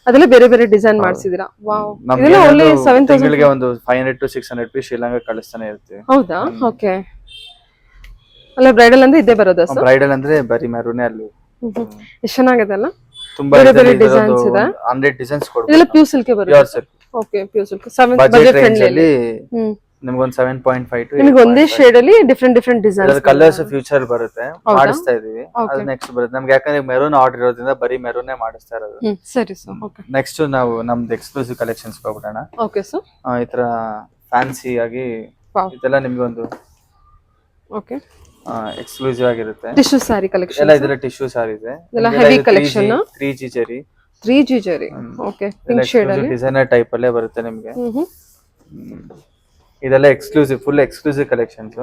Speaker 1: ಅದೆಲ್ಲ ಬೇರೆ ಬೇರೆ ಡಿಸೈನ್ ಮಾಡಿಸಿದೀರಾ? ವಾವ್. ಇದೆಲ್ಲ ಒಳ್ಳೆ 7,000
Speaker 2: ಗೆ ಒಂದು 500 to 600 ಪೀಸ್ ಶ್ರೀಲಂಕಾ ಕಳಿಸ್ತಾನೆ ಇರ್ತೀವಿ.
Speaker 1: ಹೌದಾ? ಓಕೆ. ಅಲ್ಲ ಬ್ರೈಡಲ್ ಅಂದ್ರೆ ಇದೇ ಬರೋದಾ ಸರ್?
Speaker 2: ಬ್ರೈಡಲ್ ಅಂದ್ರೆ ಬರಿ ಮೆರೂನೇ ಅಲ್ಲಿ.
Speaker 1: ಎಷ್ಟು ಚೆನ್ನಾಗಿದೆ ಅಲ್ಲ,
Speaker 2: ತುಂಬಾ ಡಿಸೈನ್ಸ್ ಇದೆ. 100 ಡಿಸೈನ್ಸ್ ಕೊಡ್ಬೋದು.
Speaker 1: ಇದೆಲ್ಲ ಪ್ಯೂರ್ ಸಿಲ್ಕ್ ಬರುತ್ತೆ. Okay, pure silk. 7 budget friendly.
Speaker 2: ನಿಮಗೆ ಒಂದು 7.5 to
Speaker 1: ನಿಮಗೆ ಒಂದೇ ಶೇಡ್ ಅಲ್ಲಿ ಡಿಫರೆಂಟ್ ಡಿಸೈನ್ಸ್
Speaker 2: ಕಲರ್ಸ್ ಫ್ಯೂಚರ್ ಬರುತ್ತೆ. ಮಾಡಿಸ್ತಾ ಇದೀವಿ. ಅದು ನೆಕ್ಸ್ಟ್ ಬರುತ್ತೆ ನಮ್ಗೆ, ಯಾಕಂದ್ರೆ ಮೆರೂನ್ ಆರ್ಡರ್ ಇರೋದ್ರಿಂದ ಬರೀ ಮೆರೂನೇ ಮಾಡಿಸ್ತಾ ಇರೋದು.
Speaker 1: ಸರಿ ಸರ್. ಓಕೆ.
Speaker 2: ನೆಕ್ಸ್ಟ್ ನಾವು ನಮ್ದು ಎಕ್ಸ್ಕ್ಲೂಸಿವ್ ಕಲೆಕ್ಷನ್ಸ್ ಹೋಗ್ಬಿಡೋಣ.
Speaker 1: Okay sir.
Speaker 2: ಈ ತರ ಫ್ಯಾನ್ಸಿ ಆಗಿ ಇದೆಲ್ಲ ನಿಮ್ಗೆ ಒಂದು
Speaker 1: ಓಕೆ
Speaker 2: ಎಕ್ಸ್ಕ್ಲೂಸಿವ್ ಆಗಿರುತ್ತೆ.
Speaker 1: ಟಿಶ್ಯೂ ಸಾರಿ ಕಲೆಕ್ಷನ್
Speaker 2: ಎಲ್ಲ ಇದೆಲ್ಲ ಟಿಶ್ಯೂ ಸಾರಿ ಇದೆ.
Speaker 1: ಎಲ್ಲ ಹೆವಿ ಕಲೆಕ್ಷನ್.
Speaker 2: 3G ಜರಿ.
Speaker 1: 3G ಜರಿ. ಓಕೆ. ಪಿಂಕ್ ಶೇಡ್ ಅಲ್ಲಿ
Speaker 2: ಡಿಸೈನರ್ ಟೈಪ್ ಅಲ್ಲೇ ಬರುತ್ತೆ ನಿಮಗೆ. ಇದೆಲ್ಲ ಎಕ್ಸ್ಕ್ಲೂಸಿವ್, ಫುಲ್ ಎಕ್ಸ್ಕ್ಲೂಸಿವ್ ಕಲೆಕ್ಷನ್ಸ್.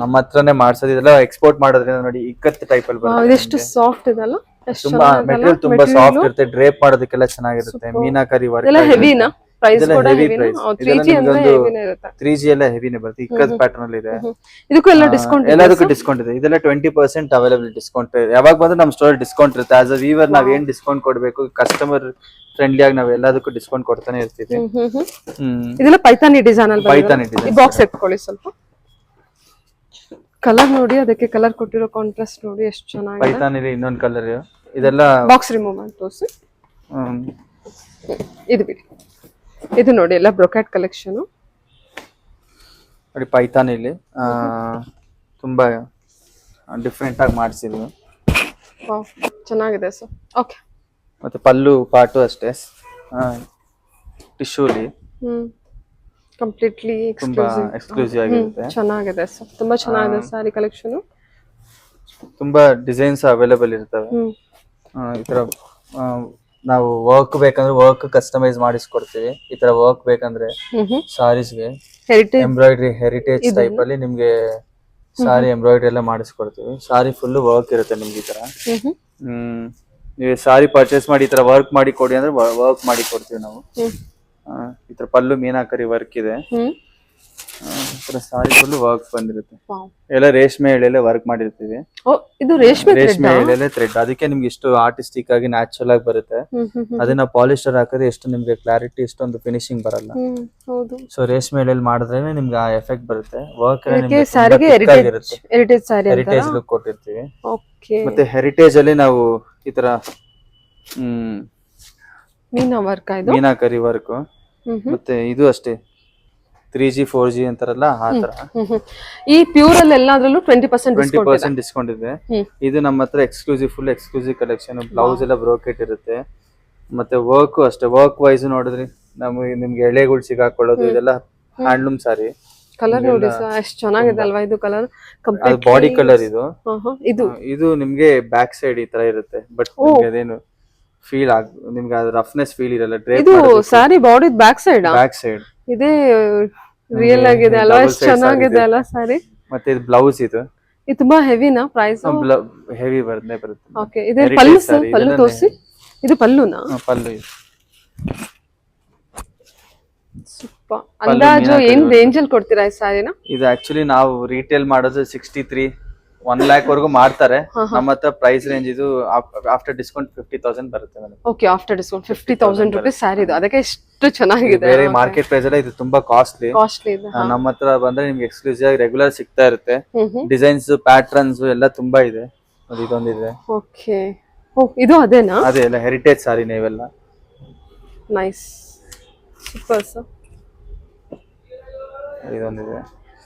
Speaker 2: ನಮ್ಮ ಹತ್ರನೇ ಮಾಡ್ಸೋದು. ಇದೆಲ್ಲ ಎಕ್ಸ್ಪೋರ್ಟ್ ಮಾಡೋದ್ರಿಂದ ನೋಡಿ ಇಕ್ಕತ್ ಟೈಪ್ ಅಲ್ಲಿ ಬರುತ್ತೆ.
Speaker 1: ಎಷ್ಟು ಸಾಫ್ಟ್ ಇದೆ ಅಲ್ಲ,
Speaker 2: ತುಂಬಾ ಮೆಟೀರಿಯಲ್ ತುಂಬಾ ಸಾಫ್ಟ್ ಇರುತ್ತೆ. ಡ್ರೇಪ್ ಮಾಡೋದಕ್ಕೆಲ್ಲ ಚೆನ್ನಾಗಿರುತ್ತೆ. ಮೀನಾಕರಿ ವರ್ಕ್.
Speaker 1: ಎಲ್ಲ ಹೆವಿನಾ? ಪ್ರೈಸ್ ಕೂಡ
Speaker 2: ಹೆವಿ
Speaker 1: ಹೆವಿನಾ?
Speaker 2: ಪ್ರೈಸ್.
Speaker 1: 3G ಅಂದ್ರೆ ಹೆವಿನೇ ಇರುತ್ತೆ.
Speaker 2: 3G ಎಲ್ಲ ಹೆವಿನೇ ಬರುತ್ತೆ. ಇಕ್ಕತ್ ಪ್ಯಾಟರ್ನ್ ಅಲ್ಲಿ ಇದೆ.
Speaker 1: ಇದಕ್ಕೂ ಎಲ್ಲ ಡಿಸ್ಕೌಂಟ್ ಇದೆ?
Speaker 2: ಎಲ್ಲದಕ್ಕೂ ಡಿಸ್ಕೌಂಟ್ ಇದೆ. ಇದೆಲ್ಲ 20% ಅವೈಲೇಬಲ್ ಡಿಸ್ಕೌಂಟ್. ಯಾವಾಗ ಬಂದ್ರೆ ನಮ್ಮ ಸ್ಟೋರ್ ಡಿಸ್ಕೌಂಟ್ ಇರುತ್ತೆ. ಆಸ್ ಅ ವೀವರ್ ನಾವ್ ಏನ್ ಡಿಸ್ಕೌಂಟ್ ಕೊಡ್ಬೇಕು, ಕಸ್ಟಮರ್ ಫ್ರೆಂಡ್ಲಿ ಆಗಿ ನಾವ್ ಎಲ್ಲದಕ್ಕೂ ಡಿಸ್ಕೌಂಟ್ ಕೊಡ್ತಾನೆ ಇರ್ತೀವಿ.
Speaker 1: ಇದೆಲ್ಲ ಪೈತಾನಿ ಡಿಸೈನ್ ಅಲ್ಲಿ
Speaker 2: ಪೈತಾನಿ ಡಿಸೈನ್.
Speaker 1: ಈ ಬಾಕ್ಸ್ ಎತ್ಕೊಳ್ಳಿ ಸ್ವಲ್ಪ. ಕಲರ್ ನೋಡಿ, ಅದಕ್ಕೆ ಕಲರ್ ಕೊಟ್ಟಿರೋ ಕಾಂಟ್ರಾಸ್ಟ್ ನೋಡಿ ಎಷ್ಟು ಚೆನ್ನಾಗಿದೆ.
Speaker 2: ಪೈತಾನಿಲಿ ಇನ್ನೊಂದು ಕಲರ್. ಇದೆಲ್ಲ
Speaker 1: ಬಾಕ್ಸ್ ರಿಮೂವ್ ಮಾಡಿ ತೋರಿಸಿ. ಇದು ಬಿಡಿ. ಇದು ನೋಡಿ ಎಲ್ಲ ಬ್ರೊಕೆಟ್ ಕಲೆಕ್ಷನ್
Speaker 2: ನೋಡಿ. ಪೈತಾನಿಲಿ ತುಂಬಾ ಡಿಫ್ರೆಂಟ್ ಆಗಿ ಮಾಡಿಸಿದ್ವಿ.
Speaker 1: ಚೆನ್ನಾಗಿದೆ ಸರ್. ಓಕೆ.
Speaker 2: ಮತ್ತೆ ಪಲ್ಲು ಪಾಟು ಅಷ್ಟೇ ಟಿಶ್ಯೂಲಿ
Speaker 1: ಕಂಪ್ಲೀಟ್ಲಿ
Speaker 2: ತುಂಬಾ ಎಕ್ಸ್ಕ್ಲೂಸಿವ್ ಆಗಿರುತ್ತೆ.
Speaker 1: ಚೆನ್ನಾಗಿದೆ ಸರ್, ತುಂಬಾ ಚೆನ್ನಾಗಿದೆ ಸಾರಿ ಕಲೆಕ್ಷನ್.
Speaker 2: ತುಂಬಾ ಡಿಸೈನ್ಸ್ ಅವೈಲೇಬಲ್ ಇರ್ತವೆ. ಈ ತರ ನಾವು ವರ್ಕ್ ಬೇಕಂದ್ರೆ ವರ್ಕ್ ಕಸ್ಟಮೈಸ್ ಮಾಡಿಸ್ಕೊಡ್ತೀವಿ. ಈ ತರ ವರ್ಕ್ ಬೇಕಂದ್ರೆ ಸಾರೀಸ್ಗೆ ಎಂಬ್ರಾಯ್ಡ್ರಿ ಹೆರಿಟೇಜ್ ಟೈಪ್ ಅಲ್ಲಿ ನಿಮ್ಗೆ ಸಾರಿ ಎಂಬ್ರಾಯ್ಡ್ರಿ ಎಲ್ಲ ಮಾಡಿಸ್ಕೊಡ್ತೀವಿ. ಸಾರಿ ಫುಲ್ ವರ್ಕ್ ಇರುತ್ತೆ ನಿಮ್ಗೆ. ಈ ತರ ನೀವು ಸಾರಿ ಪರ್ಚೇಸ್ ಮಾಡಿ ಈ ತರ ವರ್ಕ್ ಮಾಡಿ ಕೊಡಿ ಅಂದ್ರೆ ವರ್ಕ್ ಮಾಡಿ ಕೊಡ್ತೀವಿ ನಾವು. ಈ ತರ ಪಲ್ಲು ಮೀನಾಕರಿ ವರ್ಕ್ ಇದೆ. ಸಾರಿ ಫುಲ್ ವರ್ಕ್ ಬಂದಿರುತ್ತೆ. ಎಲ್ಲ ರೇಷ್ಮೆ ಎಳೆಲೆ ವರ್ಕ್ ಮಾಡಿರ್ತೀವಿ.
Speaker 1: ಇದು ರೇಷ್ಮೆ
Speaker 2: ಎಳೆಲೆ ಥ್ರೆಡ್. ಅದಕ್ಕೆ ನಿಮ್ಗೆ ಇಷ್ಟು ಆರ್ಟಿಸ್ಟಿಕ್ ಆಗಿ ನ್ಯಾಚುರಲ್ ಆಗಿ ಬರುತ್ತೆ. ಅದನ್ನ ಪಾಲಿಸ್ಟರ್ ಹಾಕಿದ್ರೆ ಎಷ್ಟು ನಿಮ್ಗೆ ಕ್ಲಾರಿಟಿ, ಇಷ್ಟೊಂದು ಫಿನಿಶಿಂಗ್ ಬರಲ್ಲ. ಸೊ ರೇಷ್ಮೆ ಎಳೆಲಿ ಮಾಡಿದ್ರೆ ನಿಮ್ಗೆ ಆ ಎಫೆಕ್ಟ್ ಬರುತ್ತೆ. ವರ್ಕ್ ಹೆರಿಟೇಜ್ ಲುಕ್ ಕೊಟ್ಟಿರ್ತೀವಿ. ಮತ್ತೆ ಹೆರಿಟೇಜ್ ಅಲ್ಲಿ ನಾವು ಈ ತರ ಮೀನಾಕರಿ ವರ್ಕ್. ಮತ್ತೆ ಇದು ಅಷ್ಟೇ 3G 4G ಅಂತಾರಲ್ಲ ಆ ತರ.
Speaker 1: ಈ ಪ್ಯೂರ್ ಅಲ್ಲಿ ಎಲ್ಲಾದ್ರಲ್ಲೂ 20%
Speaker 2: ಡಿಸ್ಕೌಂಟ್ ಇದೆ. ಇದು ನಮ್ಮ ಹತ್ರ exclusive, full exclusive collection. Blouse ಎಲ್ಲ ಬ್ರೋಕೆಟ್ ಇರುತ್ತೆ. ಮತ್ತೆ ವರ್ಕ್ ಅಷ್ಟೇ. ವರ್ಕ್ ವೈಸ್ ನೋಡಿದ್ರಿ ನಿಮ್ಗೆ ಎಳೆಗಳು ಸಿಗಾಕೊಳ್ಳೋದು ಇದೆಲ್ಲ ಹ್ಯಾಂಡ್ಲೂಮ್ ಸಾರಿ.
Speaker 1: ಕಲರ್ ನೋಡಿ ಎಷ್ಟು ಚೆನ್ನಾಗಿದೆ ಅಲ್ವಾ ಇದು ಕಲರ್.
Speaker 2: ಬಾಡಿ ಕಲರ್ ಇದು ನಿಮ್ಗೆ ಬ್ಯಾಕ್ ಸೈಡ್ ಈ ತರ ಇರುತ್ತೆ. ಬಟ್ ಅದೇನು ಫೀಲ್ ನಿಮ್ಗೆ ಅದು ರಫ್ನೆಸ್ ಫೀಲ್ ಇರಲ್ಲ.
Speaker 1: ಇದು sari body back side.
Speaker 2: Back side
Speaker 1: ಇದೇ ರಿಯಲ್ ಆಗಿದೆ ಅಲ್ವಾ, ಎಷ್ಟು ಚೆನ್ನಾಗಿದೆ ಅಲ್ಲ ಸಾರಿ.
Speaker 2: ಮತ್ತೆ ಇದು ಬ್ಲೌಸ್ ಇದು
Speaker 1: ತುಂಬಾ ಹೆವಿನಾ ಪ್ರೈಸ್?
Speaker 2: ಹೆವಿ ಬರುತ್ತೆ.
Speaker 1: ಓಕೆ, ಇದು ಪಲ್ಲು ಸರ್, ಪಲ್ಲು ತೋರಿಸಿ. ಇದು ಪಲ್ಲುನಾ?
Speaker 2: ಪಲ್ಲು ಇದು
Speaker 1: ಸೂಪರ್. ಅಂದಾಜು ಏನ್ ರೇಂಜ್ ಅಲ್ಲಿ ಕೊಡ್ತೀರಾ ಈ ಸಾರಿನ?
Speaker 2: ಇದು ಆಕ್ಚುಲಿ ನಾವು ರಿಟೇಲ್ ಮಾಡೋದು 63 1 lakh ವರೆಗೂ ಮಾಡ್ತಾರೆ. ನಮ್ಮ ಹತ್ರ ಪ್ರೈಸ್ ರೇಂಜ್ ಇದು ಆಫ್ಟರ್ ಡಿಸ್ಕೌಂಟ್ 50,000 ಬರುತ್ತೆ madam.
Speaker 1: Okay, after discount 50,000 rupees sari ಇದು. ಅದಕ್ಕೆ ಎಷ್ಟು ಚೆನ್ನಾಗಿದೆ.
Speaker 2: ಬೇರೆ ಮಾರ್ಕೆಟ್ ಪ್ರೈಸ್ ಎಲ್ಲ ಇದು ತುಂಬಾ ಕಾಸ್ಟ್ಲಿ
Speaker 1: ಇದೆ.
Speaker 2: ನಮ್ಮ ಹತ್ರ ಬಂದ್ರೆ ನಿಮ್ಗೆ ಎಕ್ಸ್ಕ್ಲೂಸಿವ್ ಆಗಿ ರೆಗ್ಯುಲರ್ ಸಿಗ್ತಾ ಇರುತ್ತೆ. ಡಿಸೈನ್ಸ್ ಪ್ಯಾಟರ್ನ್ಸ್ ಎಲ್ಲ ತುಂಬಾ ಇದೆ. ಇದೊಂದಿದೆ.
Speaker 1: ಓಕೆ, ಓ ಇದು ಅದೇನಾ?
Speaker 2: ಅದೇ ಎಲ್ಲ ಹೆರಿಟೇಜ್ ಸಾರಿನೇ ಇವೆಲ್ಲ.
Speaker 1: Nice, super sir.
Speaker 2: ಇದೊಂದಿದೆ.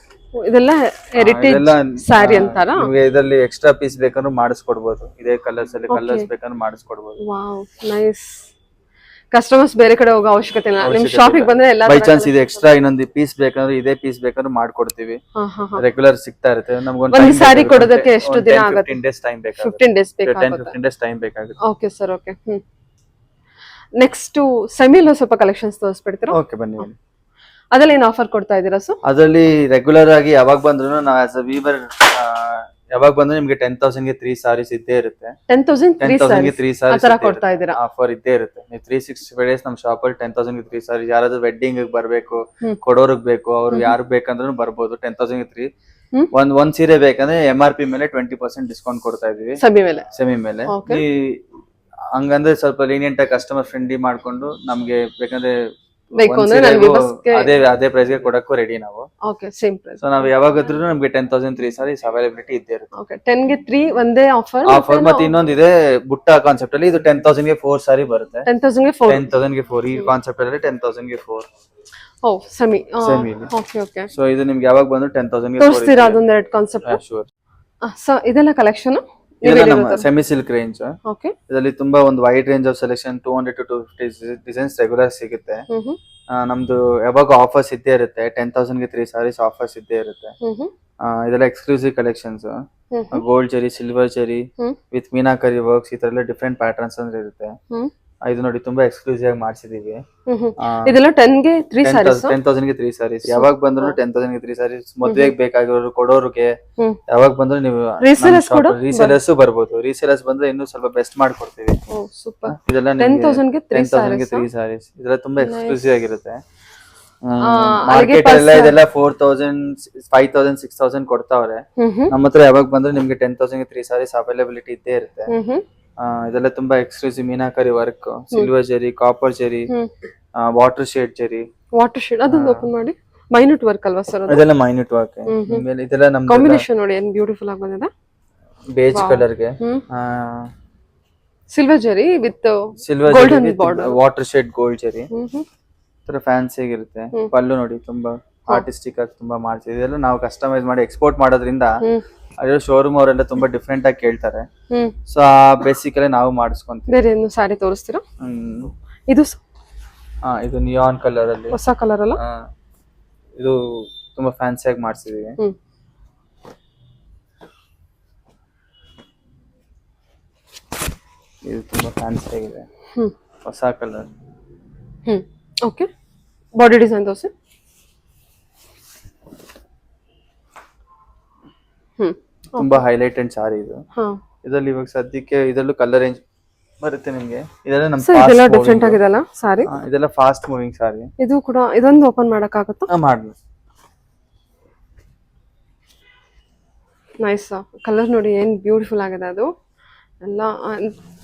Speaker 1: ಇದೆಲ್ಲ ಹೆರಿಟೇಜ್ ಸ್ಯಾರಿ ಅಂತಾರ?
Speaker 2: ನಿಮಗೆ ಇದರಲ್ಲಿ ಎಕ್ಸ್ಟ್ರಾ ಪೀಸ್ ಬೇಕಂದ್ರೂ ಮಾಡಿಸ್ಕೊಡ್ಬೋದು. ಇದೇ ಕಲರ್ಸ್ ಅಲ್ಲಿ ಕಲರ್ಸ್ ಬೇಕಂದ್ರೆ ಮಾಡಿಸ್ಕೊಡ್ಬೋದು.
Speaker 1: Wow, nice. ಕಸ್ಟಮರ್ಸ್ ಬೇರೆ ಕಡೆ ಹೋಗೋ ಅವಶ್ಯಕತೆ ಇಲ್ಲ, ನಿಮ್ ಶಾಪಿಗೆ ಬಂದ್ರೆ ಎಲ್ಲ.
Speaker 2: ಬೈ ಚಾನ್ಸ್ ಇದು ಎಕ್ಸ್ಟ್ರಾ ಇನ್ನೊಂದು ಪೀಸ್ ಬೇಕಂದ್ರೆ ಇದೇ ಪೀಸ್ ಬೇಕಂದ್ರೆ ಮಾಡ್ಕೊಡ್ತೀವಿ. ರೆಗ್ಯುಲರ್ ಸಿಗ್ತಾ ಇರುತ್ತೆ.
Speaker 1: ಒಂದು ಸ್ಯಾರಿ ಕೊಡೋದಕ್ಕೆ ಎಷ್ಟು ದಿನ ಆಗುತ್ತೆ?
Speaker 2: 15 days ಟೈಮ್ ಬೇಕಾಗುತ್ತೆ.
Speaker 1: 15 days ಬೇಕಾಗುತ್ತೆ.
Speaker 2: 10-15 days ಟೈಮ್ ಬೇಕಾಗುತ್ತೆ.
Speaker 1: Okay sir, okay. ನೆಕ್ಸ್ಟ್ ಸೆಮಿಲೋ ಸ್ವಲ್ಪ ಕಲೆಕ್ಷನ್ಸ್ ತೋರಿಸ್ಬಿಡ್ತೀರಾ?
Speaker 2: ಓಕೆ, ಬನ್ನಿ.
Speaker 1: ಅದ್ರಲ್ಲಿ ಏನು ಆಫರ್ ಕೊಡ್ತಾ ಇದ್ದೀರಾ ಸರ್?
Speaker 2: ಅದರಲ್ಲಿ ರೆಗ್ಯುಲರ್ ಆಗಿ ಯಾವಾಗ ಬಂದ್ರು ನಾವು ಆಸ್ ಅ ವೀವರ್ ಯಾವಾಗ ಬಂದ್ರು ನಿಮ್ಗೆ 10,000 ಗೆ 3 ಸಾರೀಸ್ ಇದ್ದೇ ಇರುತ್ತೆ.
Speaker 1: 10,000 ಗೆ 3 ಸಾರೀಸ್ ಕೊಡ್ತಾ ಇದ್ದೀರಾ?
Speaker 2: ಆಫರ್ ಇದ್ದೇ ಇರುತ್ತೆ. ನೀವು 365 days ನಮ್ಮ ಶಾಪ್ ಅಲ್ಲಿ 10,000 ಗೆ 3 ಸಾರೀಸ್. ಯಾರಾದ್ರೂ ವೆಡ್ಡಿಂಗ್ ಬರ್ಬೇಕು, ಕೊಡೋರ್ಗ್ ಬೇಕು, ಅವ್ರು ಯಾರು ಬೇಕಂದ್ರೂ ಬರ್ಬೋದು. 10,000 ಗೆ 3 ಒಂದ್ ಸೀರೆ ಬೇಕಂದ್ರೆ MRP ಮೇಲೆ 20% ಡಿಸ್ಕೌಂಟ್ ಕೊಡ್ತಾ ಇದೀವಿ. ಸೆಮಿ ಮೇಲೆ ಹಂಗಂದ್ರೆ ಸ್ವಲ್ಪ ಲೀನಿಯಂಟ್ ಆಗಿ ಕಸ್ಟಮರ್ ಫ್ರೆಂಡ್ಲಿ ಮಾಡ್ಕೊಂಡು ನಮ್ಗೆ ಬೇಕಂದ್ರೆ ಅದೇ ಪ್ರೈಸ್ ಗೆ ಕೊಡಕ್ಕೂ ರೆಡಿ ನಾವು.
Speaker 1: Okay, same price.
Speaker 2: ಸೊ ನಾವು ಯಾವಾಗಾದ್ರೂ ನಮ್ಗೆ 10,000 3 ಸಾರೀಸ್ ಅವೈಲಬಿಲಿಟಿ ಇದ್ದೇ ಇರುತ್ತೆ.
Speaker 1: ಓಕೆ, 10 ಗೆ 3 ಒಂದೇ ಆಫರ್.
Speaker 2: ಮತ್ತೆ ಇನ್ನೊಂದಿದೆ ಬುಟ್ಟ ಕಾನ್ಸೆಪ್ಟ್ ಅಲ್ಲಿ. ಇದು 10,000 ಗೆ 4 ಸಾರಿ ಬರುತ್ತೆ.
Speaker 1: 10,000 ಗೆ 4.
Speaker 2: 10,000 ಗೆ 4 ಈ ಕಾನ್ಸೆಪ್ಟ್ ಅಲ್ಲಿ 10,000 ಗೆ 4.
Speaker 1: ಓ, ಸೆಮಿ.
Speaker 2: Okay, okay. ಸೊ ಇದು ನಿಮ್ಗೆ ಯಾವಾಗ ಬಂದು 10,000 ಗೆ 4
Speaker 1: ತೋರಿಸ್ತೀರಾ? ಅದೊಂದು ಎರಡು ಕಾನ್ಸೆಪ್ಟ್.
Speaker 2: ಶೂರ್.
Speaker 1: ಸೊ ಇದೆಲ್ಲ ಕಲೆಕ್ಷನ್
Speaker 2: ಇದೆಲ್ಲ ನಮ್ಮ ಸೆಮಿ ಸಿಲ್ಕ್ ರೇಂಜ್.
Speaker 1: ಓಕೆ,
Speaker 2: ಇದರಲ್ಲಿ ತುಂಬಾ ಒಂದು wide range of selection 200 to 250 designs regular ಸಿಗುತ್ತೆ. ನಮ್ದು ಯಾವಾಗ ಆಫರ್ಸ್ ಇದ್ದೇ ಇರುತ್ತೆ. 10,000 ಗೆ 3 ಸಾರೀಸ್ ಆಫರ್ಸ್ ಇದ್ದೇ ಇರುತ್ತೆ. ಇದೆಲ್ಲ ಎಕ್ಸ್ಕ್ಲೂಸಿವ್ ಕಲೆಕ್ಷನ್ಸ್. ಗೋಲ್ಡ್ ಜರಿ, ಸಿಲ್ವರ್ ಜರಿ ವಿತ್ ಮೀನಾಕರಿ ವರ್ಕ್ಸ್, ಈ ತರ ಎಲ್ಲ ಡಿಫ್ರೆಂಟ್ ಪ್ಯಾಟರ್ನ್ಸ್ ಅಂದ್ರೆ ಇರುತ್ತೆ. ಇದು ನೋಡಿ ತುಂಬಾ ಎಕ್ಸ್ಕ್ಲೂಸಿವ್ ಆಗಿ ಮಾಡ್ಸಿದೀವಿ.
Speaker 1: ಇದೆಲ್ಲ 10 ಗೆ 3 ಸಾರೀಸ್.
Speaker 2: 10,000 ಗೆ 3 ಸಾರೀಸ್ ಯಾವಾಗ ಬಂದ್ರು 10,000 ಗೆ 3 ಸಾರೀಸ್. ಮದುವೆಗೆ ಬೇಕಾಗಿರೋರು, ಕೊಡೋರ್ಗೆ ಯಾವಾಗ ಬಂದ್ರು ನೀವು ರೀಸೇಲರ್ಸ್ ಬರ್ಬೋದು. ರೀಸೇಲರ್ಸ್ ಬಂದ್ರೆ ಇನ್ನೂ ಸ್ವಲ್ಪ ಬೆಸ್ಟ್ ಮಾಡ್ಕೊಡ್ತೀವಿ. ಇದೆಲ್ಲ
Speaker 1: 10,000 ಗೆ 3
Speaker 2: ಸಾರೀಸ್. ಇದೆಲ್ಲ ತುಂಬಾ ಎಕ್ಸ್ಕ್ಲೂಸಿವ್ ಆಗಿರುತ್ತೆ. ಮಾರ್ಕೆಟ್ ಎಲ್ಲ ಇದೆಲ್ಲ 4,000 5,000 6,000 ಕೊಡ್ತಾವ್ರೆ. ನಮ್ಮ ಹತ್ರ ಯಾವಾಗ ಬಂದ್ರೆ ನಿಮ್ಗೆ 10,000 ಗೆ 3 ಸಾರೀಸ್ ಅವೈಲಬಿಲಿಟಿ ಇದ್ದೇ ಇರುತ್ತೆ. ಇದೆಲ್ಲ ತುಂಬಾ ಎಕ್ಸ್ಕ್ಲೂಸಿವ್ ಮೀನಾಕರಿ ವರ್ಕ್, ಸಿಲ್ವರ್ ಜರಿ, ಕಾಪರ್ ಜರಿ, ವಾಟರ್ ಶೇಡ್ ಜರಿ.
Speaker 1: ವಾಟರ್ ಶೇಡ್ ಅದೊಂದು ಓಪನ್ ಮಾಡಿ. ಮೈನ್ಯೂಟ್ ವರ್ಕ್ ಅಲ್ವಾ ಸರ್?
Speaker 2: ಅದೆಲ್ಲ ಮೈನ್ಯೂಟ್ ವರ್ಕ್. ಇದೆಲ್ಲ ನಮ್
Speaker 1: ಕಾಂಬಿನೇಷನ್ ನೋಡಿ ಏನು ಬ್ಯೂಟಿಫುಲ್ ಆಗಿ ಬಂದಿದೆ.
Speaker 2: ಬೇಜ್ ಕಲರ್ ಗೆ
Speaker 1: ಸಿಲ್ವರ್ ಜರಿ with
Speaker 2: golden border, water shade gold ಜರಿ. ತರ ಫ್ಯಾನ್ಸಿ ಆಗಿರುತ್ತೆ. ಪಲ್ಲು ನೋಡಿ ತುಂಬಾ ಆರ್ಟಿಸ್ಟಿಕ್ ಆಗಿ ತುಂಬಾ ಮಾಡ್ತೀವಿ. ಇದೆಲ್ಲ ನಾವು ಕಸ್ಟಮೈಸ್ ಮಾಡಿ ಎಕ್ಸ್ಪೋರ್ಟ್ ಮಾಡೋದ್ರಿಂದ ಅದೇ ಶೋರೂಮ್ ಅವರೆಲ್ಲ ತುಂಬಾ ಡಿಫ್ರೆಂಟ್ ಆಗಿ ಕೇಳ್ತಾರೆ. ಸೊ ಬೇಸಿಕಲಿ ನಾವು ಮಾಡಿಸ್ಕೊಂತೀವಿ.
Speaker 1: ಬೇರೆ ಏನು ಸಾರಿ ತೋರಿಸ್ತೀರಾ? ಇದು
Speaker 2: ಇದು ನಿಯಾನ್ ಕಲರ್ ಅಲ್ಲಿ
Speaker 1: ಹೊಸ ಕಲರ್ ಅಲ್ಲ?
Speaker 2: ಇದು ತುಂಬಾ ಫ್ಯಾನ್ಸಿ ಆಗಿ ಮಾಡ್ಸಿದೀವಿ. ಇದು ತುಂಬಾ ಫ್ಯಾನ್ಸಿ ಆಗಿದೆ, ಹೊಸ ಕಲರ್.
Speaker 1: ಓಕೆ, ಬಾಡಿ ಡಿಸೈನ್ ತೋರಿಸಿ.
Speaker 2: ತುಂಬಾ ಹೈಲೈಟೆಡ್ ಸಾರಿ ಇದು. ಇದರಲ್ಲಿ ಇವಾಗ ಸದ್ಯಕ್ಕೆ ಇದರಲ್ಲೂ ಕಲರ್ ರೇಂಜ್ ಬರುತ್ತೆ ನಿಮ್ಗೆ. ಇದೆಲ್ಲ ನಮ್ಮ
Speaker 1: ಡಿಫರೆಂಟ್ ಆಗಿದೆಲ್ಲ ಸಾರಿ.
Speaker 2: ಇದೆಲ್ಲ ಫಾಸ್ಟ್ ಮೂವಿಂಗ್ ಸಾರಿ.
Speaker 1: ಇದು ಕೂಡ ಇದೊಂದು ಓಪನ್ ಮಾಡಕ್ ಆಗುತ್ತಾ?
Speaker 2: ಮಾಡಿ.
Speaker 1: ನೈಸ್. ಕಲರ್ ನೋಡಿ ಏನ್ ಬ್ಯೂಟಿಫುಲ್ ಆಗಿದೆ. ಅದು ಎಲ್ಲ